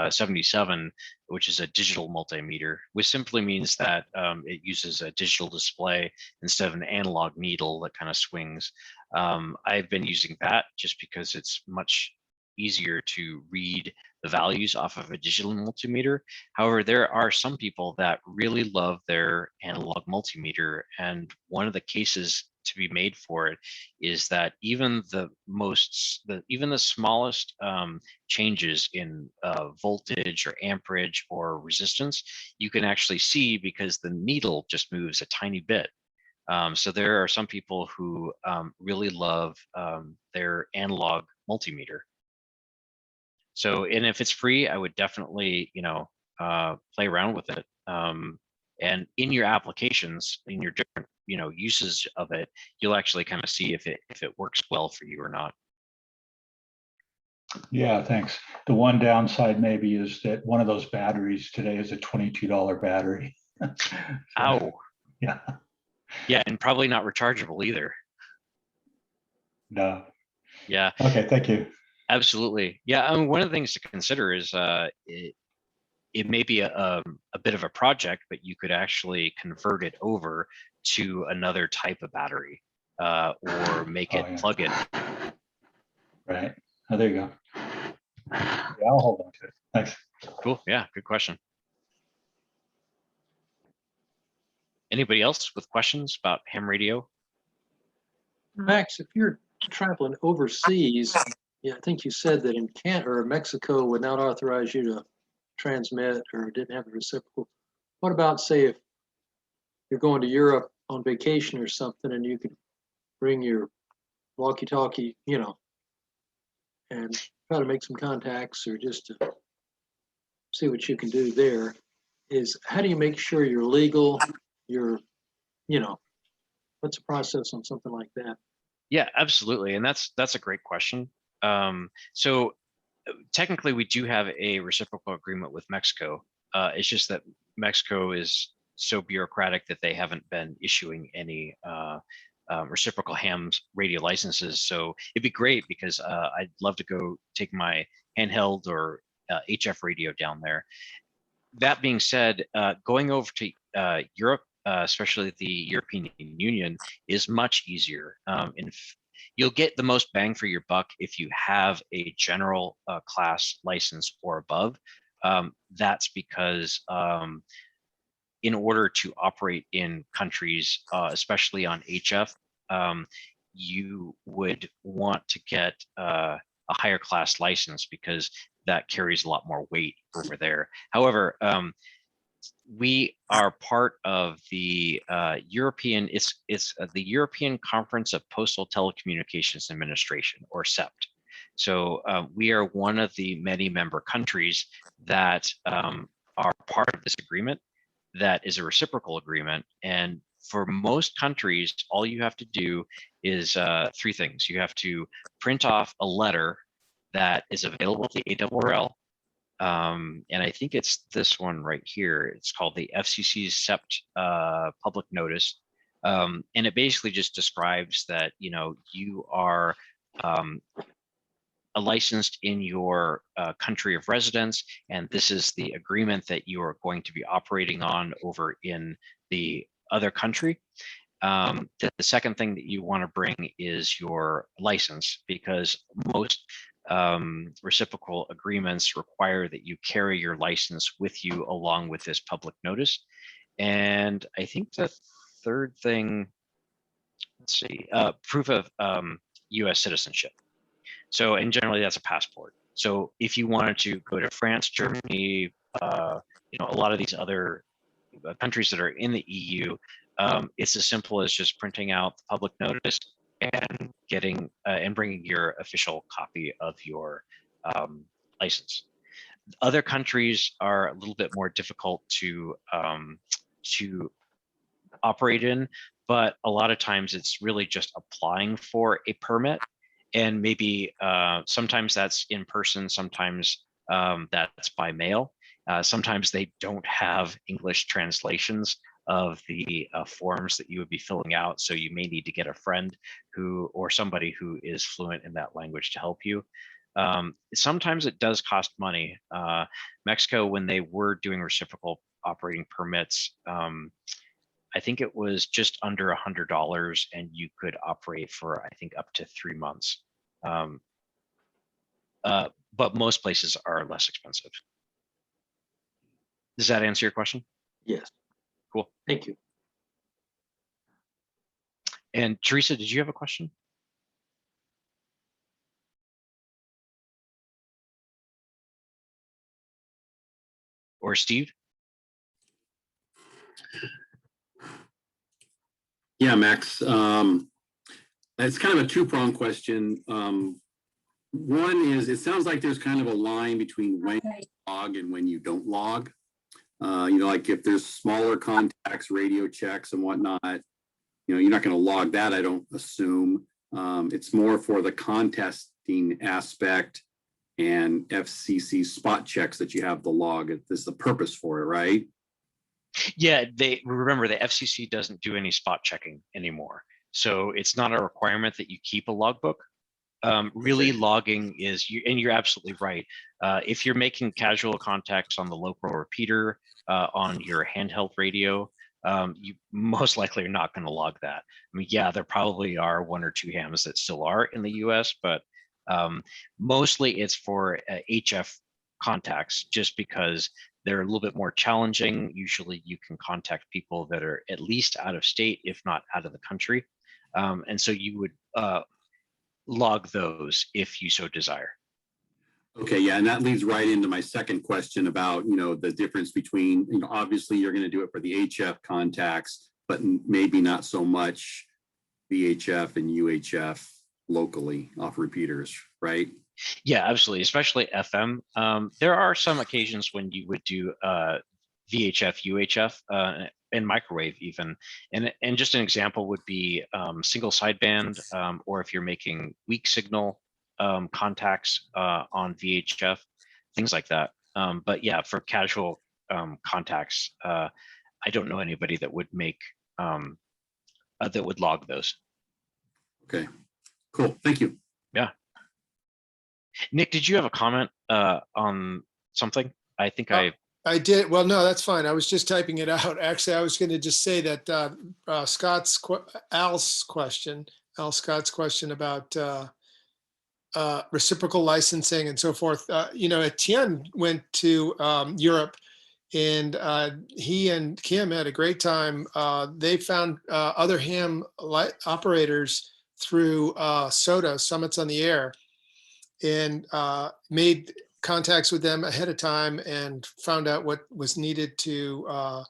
77, which is a digital multimeter, which simply means that it uses a digital display instead of an analog needle that kind of swings. I've been using that just because it's much easier to read the values off of a digital multimeter. However, there are some people that really love their analog multimeter, and one of the cases to be made for it is that even the smallest changes in voltage or amperage or resistance, you can actually see because the needle just moves a tiny bit. So there are some people who really love their analog multimeter. So, and if it's free, I would definitely, play around with it. And in your applications, in your different, uses of it, you'll actually kind of see if it works well for you or not. Yeah, thanks. The one downside maybe is that one of those batteries today is a $22 battery. So, Ow. yeah, Yeah, and probably not rechargeable either. no. Yeah, Okay, thank you. absolutely. Yeah, I mean, one of the things to consider is it may be a bit of a project, but you could actually convert it over to another type of battery or make it yeah. plug-in. Right. Oh, there you go. Yeah, I'll hold on to it. Thanks. Cool. Yeah, good question. Anybody else with questions about ham radio? Max, if you're traveling overseas, yeah, I think you said that in Canada or Mexico would not authorize you to transmit or didn't have the reciprocal. What about, say, if you're going to Europe on vacation or something and you could bring your walkie-talkie, and try to make some contacts or just to see what you can do there? How do you make sure you're legal? What's the process on something like that? Yeah, absolutely. And that's a great question. So technically we do have a reciprocal agreement with Mexico. It's just that Mexico is so bureaucratic that they haven't been issuing any reciprocal ham radio licenses. So it'd be great because I'd love to go take my handheld or HF radio down there. That being said, going over to Europe, especially the European Union, is much easier. You'll get the most bang for your buck if you have a general class license or above. That's because in order to operate in countries, especially on HF, you would want to get a higher class license because that carries a lot more weight over there. However, we are part of the European, it's the European Conference of Postal Telecommunications Administration, or CEPT. So we are one of the many member countries that are part of this agreement that is a reciprocal agreement. And for most countries, all you have to do is three things. You have to print off a letter that is available to ARRL. And I think it's this one right here. It's called the FCC's CEPT public notice. And it basically just describes that, you are licensed in your country of residence, and this is the agreement that you are going to be operating on over in the other country. The second thing that you want to bring is your license, because most reciprocal agreements require that you carry your license with you along with this public notice. And I think the third thing, let's see, proof of US citizenship. So, and generally that's a passport. So if you wanted to go to France, Germany, a lot of these other countries that are in the EU, it's as simple as just printing out the public notice and getting and bringing your official copy of your license. Other countries are a little bit more difficult to operate in, but a lot of times it's really just applying for a permit, and maybe sometimes that's in person, sometimes that's by mail. Sometimes they don't have English translations of the forms that you would be filling out, so you may need to get a friend or somebody who is fluent in that language to help you. Sometimes it does cost money. Mexico, when they were doing reciprocal operating permits, I think it was just under $100, and you could operate for, I think, up to 3 months. but most places are less expensive. Does that answer your question? Yes. Cool. Thank you. And Teresa, did you have a question? Or Steve? Yeah, Max. It's kind of a two-pronged question. One is, it sounds like there's kind of a line between when you log and when you don't log. Like if there's smaller contacts, radio checks and whatnot, you're not going to log that, I don't assume. It's more for the contesting aspect and FCC spot checks that you have the log. This is the purpose for it, right? Yeah, remember the FCC doesn't do any spot checking anymore. So it's not a requirement that you keep a logbook. Really logging is, and you're absolutely right. If you're making casual contacts on the local repeater on your handheld radio, you most likely are not going to log that. I mean, yeah, there probably are one or two hams that still are in the US, but mostly it's for HF contacts, just because they're a little bit more challenging. Usually you can contact people that are at least out of state, if not out of the country. And so you would log those if you so desire. Okay, yeah, and that leads right into my second question about, the difference between, obviously you're going to do it for the HF contacts, but maybe not so much VHF and UHF locally off repeaters, right? Yeah, absolutely, especially FM. There are some occasions when you would do VHF, UHF, and microwave even. And just an example would be single sideband, or if you're making weak signal contacts on VHF, things like that. But yeah, for casual contacts, I don't know anybody that would make that would log those. Okay, cool, thank you. Yeah. Nick, did you have a comment on something? I think I did. Well, no, that's fine. I was just typing it out. Actually, I was going to just say that Al Scott's question about reciprocal licensing and so forth. Etienne went to Europe, and he and Kim had a great time. They found other ham operators through SOTA, Summits on the Air, and made contacts with them ahead of time and found out what was needed to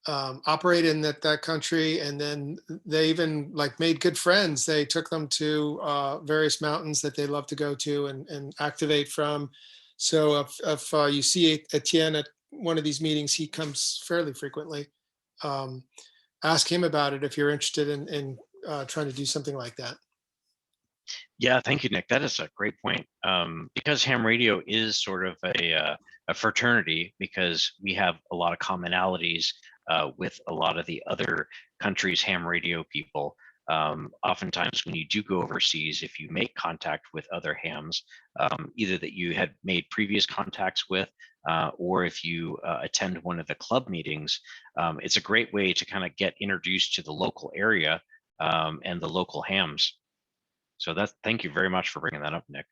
operate in that country. And then they even made good friends. They took them to various mountains that they love to go to and activate from. So if you see Etienne at one of these meetings, he comes fairly frequently. Ask him about it if you're interested in trying to do something like that. Yeah, thank you, Nick. That is a great point. Because ham radio is sort of a fraternity, because we have a lot of commonalities with a lot of the other countries' ham radio people. Oftentimes when you do go overseas, if you make contact with other hams, either that you had made previous contacts with, or if you attend one of the club meetings, it's a great way to kind of get introduced to the local area and the local hams. So thank you very much for bringing that up, Nick.